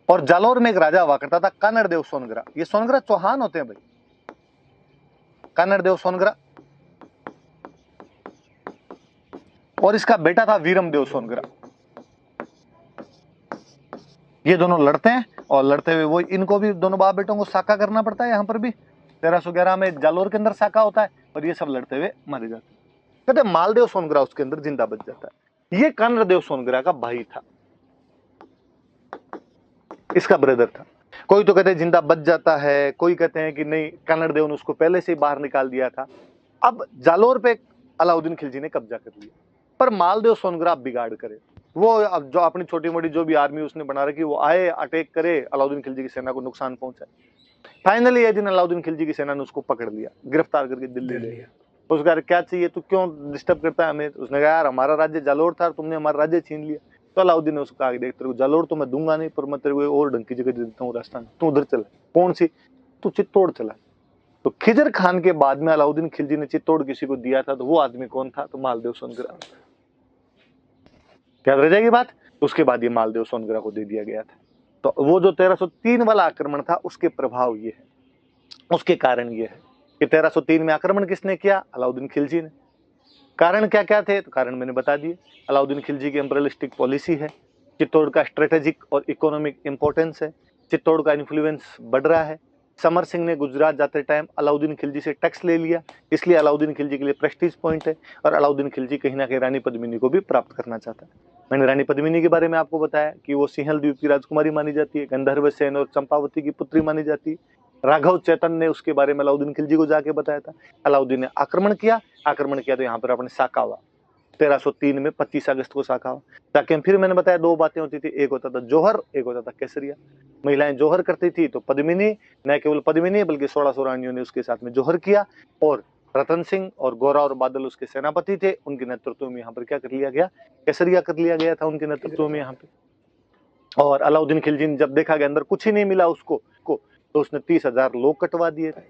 और जालोर में एक राजा हुआ करता था कानड़ देव सोनग्रा। ये सोनग्रा चौहान होते हैं भाई, कानड़ देव सोनग्रा, और इसका बेटा था वीरम देव सोनग्रा। ये दोनों लड़ते हैं, और लड़ते हुए वो इनको भी दोनों बाप बेटों को साका करना पड़ता है। यहाँ पर भी 1311 में जालोर के अंदर साका होता है, और ये सब लड़ते हुए मारे जाते हैं। कहते मालदेव सोनग्रा उसके अंदर जिंदा बच जाता है। ये कानड़देव सोनग्रा का भाई था, इसका ब्रदर था। कोई तो कहते हैं जिंदा बच जाता है, कोई कहते हैं कि नहीं, कानड़देव ने उसको पहले से ही बाहर निकाल दिया था। अब जालोर पे अलाउद्दीन खिलजी ने कब्जा कर लिया, पर मालदेव सोनग्रा बिगाड़ करे। वो अब जो अपनी छोटी मोटी जो भी आर्मी उसने बना रखी, वो आए, अटैक करे, अलाउद्दीन खिलजी की सेना को नुकसान पहुंचाए। फाइनली एक दिन अलाउद्दीन खिलजी की सेना ने उसको पकड़ लिया, गिरफ्तार करके दिल्ली ले गया। उसको कहा क्या चाहिए, तू क्यों डिस्टर्ब करता है हमें? उसने कहा यार हमारा राज्य जालोर था, तुमने हमारा राज्य छीन लिया। तो अलाउद्दीन ने उसको कहा देख तेरे को जालोर तो मैं दूंगा नहीं, पर मैं तेरे को और ढंग की जगह दे देता हूँ राजस्थान, तू उधर चला। कौन सी? तू चित्तौड़ चला। तो खिजर खान के बाद में अलाउद्दीन खिलजी ने चित्तौड़ किसी को दिया था, तो वो आदमी कौन था? तो मालदेव सोनग्रा। क्या रह जाएगी बात? उसके बाद ये मालदेव सोनग्रा को दे दिया गया था। तो वो जो 1303 वाला आक्रमण था, उसके प्रभाव ये है, उसके कारण ये है कि 1303 में आक्रमण किसने किया? अलाउद्दीन खिलजी ने। कारण क्या क्या थे? तो कारण मैंने बता दिए। अलाउद्दीन खिलजी की इंपीरियलिस्टिक पॉलिसी है, चित्तौड़ का स्ट्रेटेजिक और इकोनॉमिक इंपॉर्टेंस है, चित्तौड़ का इन्फ्लुएंस बढ़ रहा है। समर सिंह ने गुजरात जाते टाइम अलाउद्दीन खिलजी से टैक्स ले लिया, इसलिए अलाउद्दीन खिलजी के लिए प्रेस्टीज पॉइंट है। और अलाउद्दीन खिलजी कहीं ना कहीं रानी पद्मिनी को भी प्राप्त करना चाहता है। मैंने रानी पद्मिनी के बारे में आपको बताया कि वो सिंहल द्वीप की राजकुमारी मानी जाती है, गंधर्व सेन और चंपावती की पुत्री मानी जाती है। राघव चैतन्य ने उसके बारे में अलाउद्दीन खिलजी को जाके बताया था। अलाउद्दीन ने आक्रमण किया तो यहाँ पर अपने साका हुआ 1303 में 25 अगस्त को साका हुआ। ताकि फिर मैंने बताया दो बातें होती थी, एक होता था जौहर, एक होता था केसरिया। महिलाएं जौहर करती थी, तो पद्मिनी, न केवल पद्मिनी बल्कि 1600 रानियों ने उसके साथ में जौहर किया। और रतन सिंह और गोरा और बादल उसके सेनापति थे, उनके नेतृत्व में यहाँ पर क्या कर लिया गया? केसरिया कर लिया गया था उनके नेतृत्व में यहाँ पे। और अलाउद्दीन खिलजी ने जब देखा कि अंदर कुछ ही नहीं मिला उसको, तो उसने 30,000 लोग कटवा दिए थे,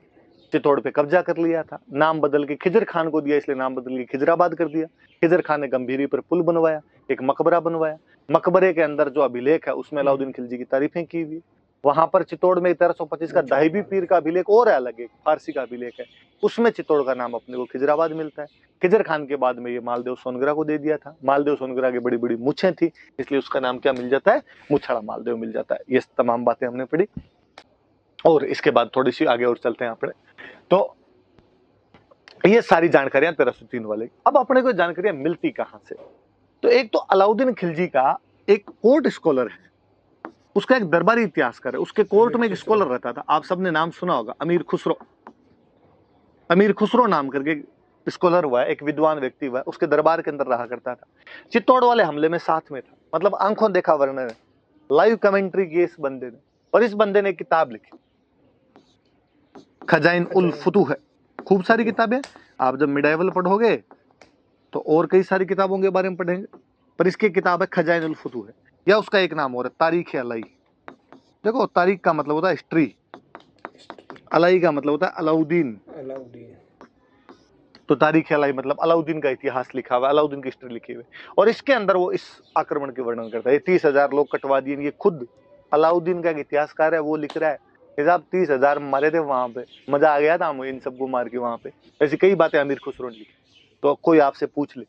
चित्तौड़ पे कब्जा कर लिया था। नाम बदल के खिजर खान को दिया, इसलिए नाम बदल के खिजराबाद कर दिया। खिजर खान ने गंभीरी पर पुल बनवाया, एक मकबरा बनवाया। मकबरे के अंदर जो अभिलेख है उसमें अलाउद्दीन खिलजी की तारीफें की हुई। वहां पर चित्तौड़ में 1325 का दाहिबी पीर का अभिलेख और है, अलग एक फारसी का अभिलेख है, उसमें चित्तौड़ का नाम अपने को खिजराबाद मिलता है। खिजर खान के बाद में ये मालदेव सोनग्रा को दे दिया था। मालदेव सोनग्रा की बड़ी बड़ी मूछें थी, इसलिए उसका नाम क्या मिल जाता है? मुछड़ा मालदेव मिल जाता है। ये तमाम बातें हमने पढ़ी। और इसके बाद थोड़ी सी आगे और चलते हैं अपने। तो ये सारी जानकारियां 1303 वाले। अब अपने को जानकारियां मिलती कहां से? तो एक तो अलाउद्दीन खिलजी का एक कोर्ट स्कॉलर है, उसका एक दरबारी इतिहासकार है, उसके कोर्ट में एक स्कॉलर रहता था, आप सबने नाम सुना होगा, अमीर खुसरो। अमीर खुसरो नाम करके स्कॉलर हुआ है, एक विद्वान व्यक्ति हुआ है, उसके दरबार के अंदर रहा करता था। चित्तौड़ वाले हमले में साथ में था, मतलब आंखों देखा वर्णन है, लाइव कमेंट्री की इस बंदे ने। और इस बंदे ने किताब लिखी, खजाइन उल फुतूह है। खूब सारी किताबें, आप जब मिडाइवल पढ़ोगे तो और कई सारी किताबों के बारे में पढ़ेंगे, पर इसकी किताब है खजाइन उल फुतूह है, या उसका एक नाम और है तारीख अलाई। देखो, तारीख का मतलब होता है हिस्ट्री, अलाई का मतलब होता है अलाउद्दीन। तो तारीख अलाई मतलब अलाउद्दीन का इतिहास लिखा हुआ, अलाउद्दीन की हिस्ट्री लिखी हुई। और इसके अंदर वो इस आक्रमण के वर्णन करता है। 30,000 लोग कटवा दिए, ये खुद अलाउद्दीन का इतिहासकार है, वो लिख रहा है। साहब 30,000 मारे थे वहां पे, मजा आ गया था हमें इन सबको मार के वहां पे। ऐसी कई बातें अमीर खुसरो ने लिखी। तो कोई आपसे पूछ ले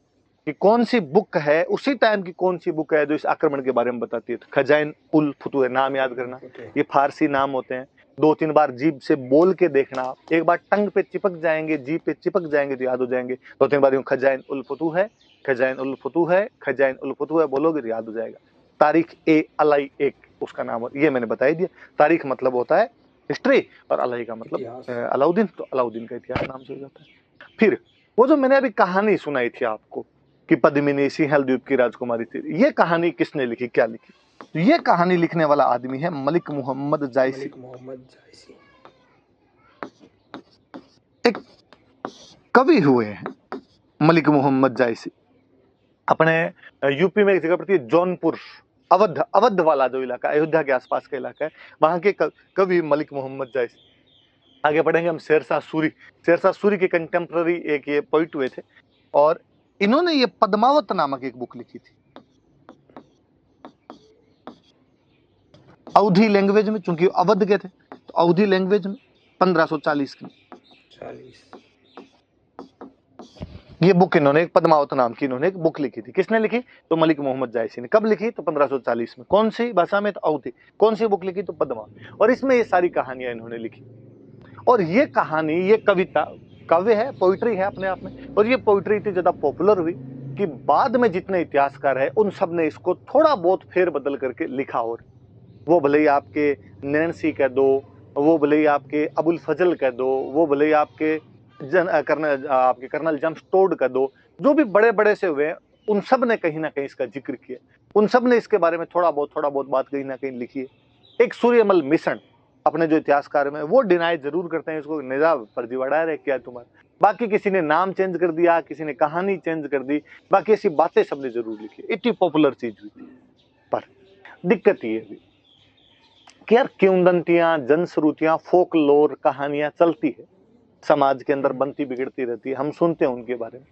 कि कौन सी बुक है उसी टाइम की, कौन सी बुक है जो इस आक्रमण के बारे में बताती है, तो खजाइन उल फुतूह है। नाम याद करना, ये फारसी नाम होते हैं। 2-3 बार जीभ से बोल के देखना, एक बार टंग पे चिपक जाएंगे, जीभ पे चिपक जाएंगे तो याद हो जाएंगे। 2-3 बार यूं खजाइन उल फुतूह है, खजाइन उल फुतूह है, खजाइन उल फुतूह है बोलोगे तो याद हो जाएगा। तारीख ए अलाई एक उसका नाम, ये मैंने बता ही दिया। तारीख मतलब होता है हिस्ट्री, और अलाई का मतलब अलाउद्दीन, तो अलाउद्दीन का इतिहास नाम से हो जाता है। फिर वो जो मैंने अभी कहानी सुनाई थी आपको कि पद्मिनी सिंहल द्वीप की राजकुमारी थी, ये कहानी किसने लिखी, क्या लिखी? तो ये कहानी लिखने वाला आदमी है मलिक मोहम्मद जायसी। एक कवि हुए हैं मलिक मोहम्मद जायसी। अपने यूपी में एक जगह पड़ती है जौनपुर, अवध वाला जो इलाका, अयोध्या के आसपास का इलाका है, वहां के कवि मलिक मोहम्मद जायसी। आगे बढ़ेंगे हम शेरशाह सूरी। शेरशाह सूरी के कंटेम्प्ररी एक ये पोइट हुए थे, और इन्होंने ये पद्मावत नामक एक बुक लिखी थी अवधी लैंग्वेज में, चूंकि अवध के थे तो अवधी लैंग्वेज में 1540 की ये बुक इन्होंने, एक पद्मावत नाम की इन्होंने एक बुक लिखी थी। किसने लिखी? तो मलिक मोहम्मद जायसी ने। कब लिखी? तो 1540 में। कौन सी भाषा में? तो अवधी। कौन सी बुक लिखी? तो पद्मावत। और इसमें ये सारी कहानियां इन्होंने लिखी। और ये कहानी, ये कविता, काव्य है, पोइट्री है अपने आप में, और ये पोइट्री इतनी ज्यादा पॉपुलर हुई कि बाद में जितने इतिहासकार हैं उन सब ने इसको थोड़ा बहुत फेर बदल करके लिखा। और वो भले ही आपके नैन्सी कह दो, वो भले ही आपके अबुल फजल कह दो, वो भले ही आपके कर्नल जेम्स टोड कह दो, जो भी बड़े बड़े से हुए उन सब ने कहीं ना कहीं इसका जिक्र किया, उन सब ने इसके बारे में थोड़ा बहुत बात कहीं ना कहीं लिखी है। एक सूर्यमल मिशन अपने जो इतिहासकार में वो डिनाई जरूर करते हैं, इसको निजा फर्जीवाड़ा है क्या तुम्हारा। बाकी किसी ने नाम चेंज कर दिया, किसी ने कहानी चेंज कर दी, बाकी ऐसी बातें सबने जरूर लिखी। इतनी पॉपुलर चीज हुई थी। पर दिक्कत ये है कि यार किंवदंतियां, जनश्रुतियां, फोक लोर कहानियां चलती है समाज के अंदर, बनती बिगड़ती रहती है, हम सुनते हैं उनके बारे में,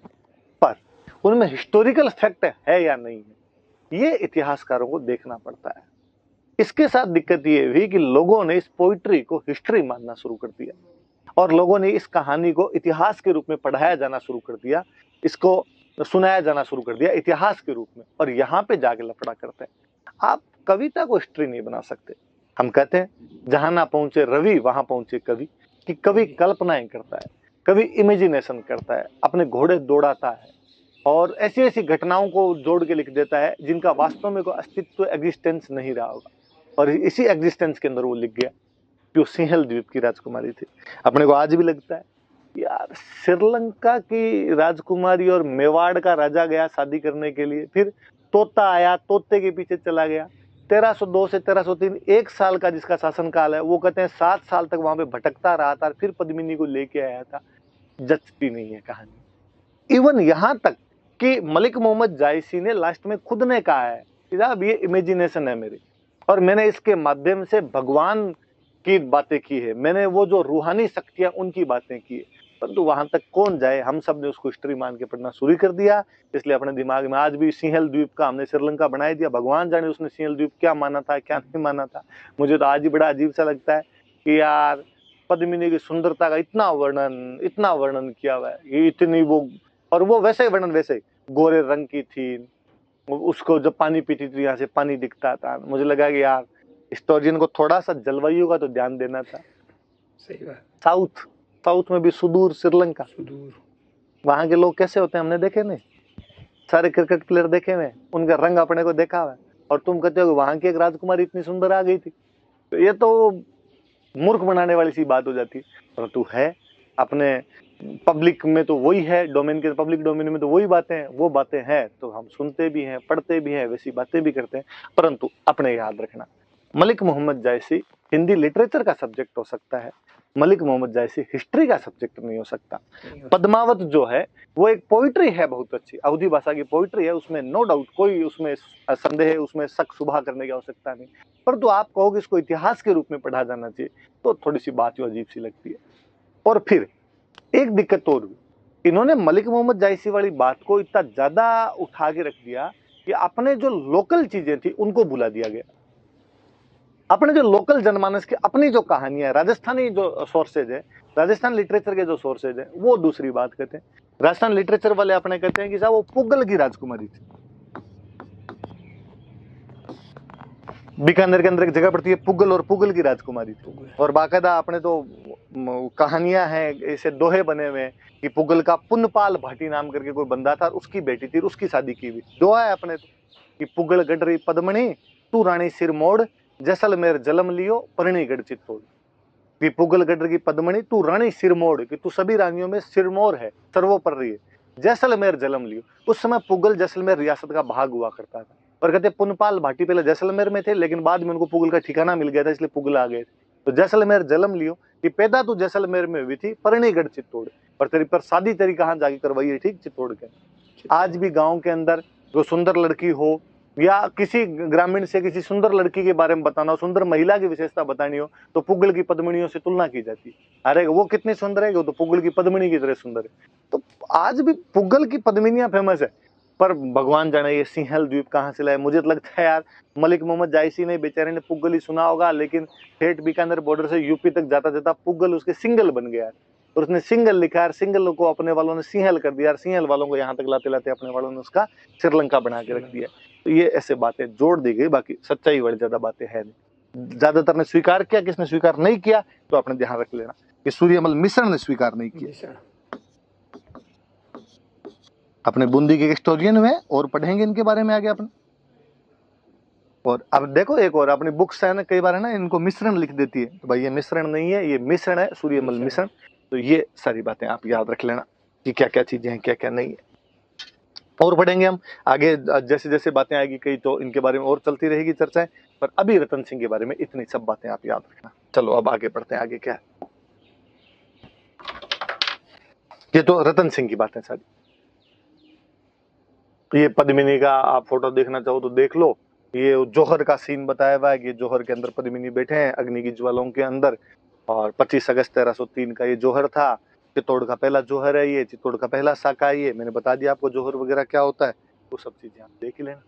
पर उनमें हिस्टोरिकल फैक्ट है या नहीं है, ये इतिहासकारों को देखना पड़ता है। इसके साथ दिक्कत ये हुई कि लोगों ने इस पोइट्री को हिस्ट्री मानना शुरू कर दिया और लोगों ने इस कहानी को इतिहास के रूप में पढ़ाया जाना शुरू कर दिया, इसको सुनाया जाना शुरू कर दिया इतिहास के रूप में, और यहाँ पे जाके लफड़ा करते हैं। आप कविता को हिस्ट्री नहीं बना सकते। हम कहते हैं जहां ना पहुंचे रवि वहां पहुंचे कवि, कि कवि कल्पनाएं करता है, कवि इमेजिनेशन करता है, अपने घोड़े दौड़ाता है और ऐसी ऐसी घटनाओं को जोड़ के लिख देता है जिनका वास्तव में कोई अस्तित्व, एग्जिस्टेंस नहीं रहा होगा, और इसी एग्जिस्टेंस के अंदर वो लिख गया कि वो सिंहल द्वीप की राजकुमारी थी। अपने को आज भी लगता है यार श्रीलंका की राजकुमारी और मेवाड़ का राजा गया शादी करने के लिए, फिर तोता आया, तोते के पीछे चला गया, 1302 से 1303 एक साल का जिसका शासनकाल है, वो कहते हैं 7 साल तक वहां पे भटकता रहा था, फिर पद्मिनी को लेके आया था। जचती नहीं है कहानी। इवन यहां तक कि मलिक मोहम्मद जायसी ने लास्ट में खुद ने कहा है कि साहब ये इमेजिनेशन है मेरी, और मैंने इसके माध्यम से भगवान की बातें की है, मैंने वो जो रूहानी शक्तियां उनकी बातें की है। परंतु वहां तक कौन जाए, हम सब ने उसको हिस्ट्री मान के पढ़ना शुरू कर दिया। इसलिए अपने दिमाग में आज भी सिंहल द्वीप का हमने श्रीलंका बना दिया। भगवान जाने उसने सिंहल द्वीप क्या माना था, क्या नहीं माना था। मुझे तो आज ही बड़ा अजीब सा लगता है कि यार पद्मिनी की सुंदरता का इतना वर्णन किया हुआ है, ये इतनी वो वैसे ही वर्णन, वैसे गोरे रंग की थी, उसको जब पानी पीती थी यहाँ से पानी दिखता था। मुझे लगा कि यार हिस्टोरियन को थोड़ा सा जलवायु का तो ध्यान देना था। सही बात। साउथ में भी सुदूर श्रीलंका, वहां के लोग कैसे होते हैं हमने देखे नहीं, सारे क्रिकेट प्लेयर देखे हुए, उनका रंग अपने को देखा हुआ है, और तुम कहते हो वहां की एक राजकुमारी इतनी सुंदर आ गई थी। तो ये तो मूर्ख बनाने वाली सी बात हो जाती। परंतु है अपने पब्लिक में तो वही है, डोमेन के पब्लिक डोमेन में तो वही बातें हैं, वो बातें हैं तो हम सुनते भी हैं, पढ़ते भी हैं, वैसी बातें भी करते हैं। परंतु अपने याद रखना, मलिक मोहम्मद जायसी हिंदी लिटरेचर का सब्जेक्ट हो सकता है, मलिक मोहम्मद जायसी हिस्ट्री का सब्जेक्ट नहीं हो सकता। पद्मावत जो है वो एक पोइट्री है, बहुत अच्छी अवधी भाषा की पोइट्री है, उसमें नो डाउट, कोई उसमें संदेह, उसमें शक शुबा करने की आवश्यकता नहीं। परंतु आप कहोगे इसको इतिहास के रूप में पढ़ा जाना चाहिए, तो थोड़ी सी बात अजीब सी लगती है। और फिर एक दिक्कत और हुई, इन्होंने मलिक मोहम्मद जायसी वाली बात को इतना ज्यादा उठा के रख दिया कि अपने जो लोकल चीजें थी उनको भुला दिया गया। अपने जो लोकल जनमानस की अपनी जो कहानियां, राजस्थानी जो सोर्सेज है, राजस्थान लिटरेचर के जो सोर्सेज है, वो दूसरी बात कहते हैं। राजस्थान लिटरेचर वाले अपने कहते हैं कि साहब वो पुगल की राजकुमारी थी। बीकानेर के अंदर एक जगह पड़ती है पुगल, और पुगल की राजकुमारी थी। और बाकायदा अपने तो कहानियां हैं, ऐसे दोहे बने हुए हैं कि पुगल का पुनपाल भाटी नाम करके कोई बंदा था, उसकी बेटी थी, उसकी शादी की हुई। दोहा है अपने तो कि पुगल गडरी पद्मणी तू रानी सिर मोड़, जैसलमेर जलम लियो परिणीगढ़ चित्तौड़। कि पुगल गढ़ की पद्मणी तू रानी सिरमोड़, कि तू सभी रानियों में सिरमौर है, सर्वोपरि है। जैसलमेर जलम लियो, उस समय पुगल जैसलमेर रियासत का भाग हुआ करता था। और कहते पुनपाल भाटी पहले जैसलमेर में थे, लेकिन बाद में उनको पुगल का ठिकाना मिल गया था, इसलिए पुगल आ गए। तो जैसलमेर जलम लियो कि पैदा तू जैसलमेर में हुई थी, परिणीगढ़ चित्तौड़, पर तेरी पर शादी तेरी कहाँ जाके करवाई है, ठीक चित्तौड़ के। आज भी गाँव के अंदर जो सुंदर लड़की हो, या किसी ग्रामीण से किसी सुंदर लड़की के बारे में बताना हो, सुंदर महिला की विशेषता बतानी हो, तो पुगल की पद्मणियों से तुलना की जाती है। अरे वो कितनी सुंदर है, वो तो पुगल की पद्मणी की तरह सुंदर है। तो आज भी पुगल की पद्मिनियां फेमस है, पर भगवान जाने ये सिंहल द्वीप कहाँ से लाए। मुझे तो लगता है यार मलिक मोहम्मद जायसी ने बेचारे ने पुगल ही सुना होगा, लेकिन ठेठ बीकानेर बॉर्डर से यूपी तक जाता जाता पुगल उसके सिंगल बन गया, और उसने सिंगल लिखा है, सिंगल को अपने वालों ने सिंहल कर दिया, सिंहल वालों को यहाँ तक लाते लाते अपने वालों ने उसका श्रीलंका बना के रख दिया। तो ये ऐसे बातें जोड़ दी गई, बाकी सच्चाई वाली ज्यादा बातें है नहीं। ज्यादातर ने स्वीकार किया, किसने स्वीकार नहीं किया तो अपने ध्यान रख लेना कि सूर्यमल मिश्र ने स्वीकार नहीं किया। अपने बूंदी के हिस्टोरियन में और पढ़ेंगे इनके बारे में आगे अपन। और अब देखो एक और अपनी बुक्स है ना, कई बार है ना इनको मिश्रण लिख देती है, तो भाई ये मिश्रण नहीं है, ये मिश्रण है, सूर्यमल मिश्रण। तो ये सारी बातें आप याद रख लेना कि क्या क्या चीजें हैं, क्या क्या नहीं है। और पढ़ेंगे हम आगे, जैसे जैसे बातें आएगी कई तो इनके बारे में और चलती रहेगी चर्चाएं, पर अभी रतन सिंह के बारे में इतनी सब बातें आप याद रखना। चलो अब आगे बढ़ते हैं, आगे क्या है। ये तो रतन सिंह की बातें सारी। ये पद्मिनी का आप फोटो देखना चाहो तो देख लो, ये जौहर का सीन बताया हुआ है कि जौहर के अंदर पद्मिनी बैठे हैं अग्नि की ज्वालाओं के अंदर, और 25 अगस्त 1303 का ये जौहर था। चित्तौड़ का पहला जौहर है ये, चित्तौड़ का पहला साका है ये। मैंने बता दिया आपको जौहर वगैरह क्या होता है, वो सब चीजें आप देख ही लेना।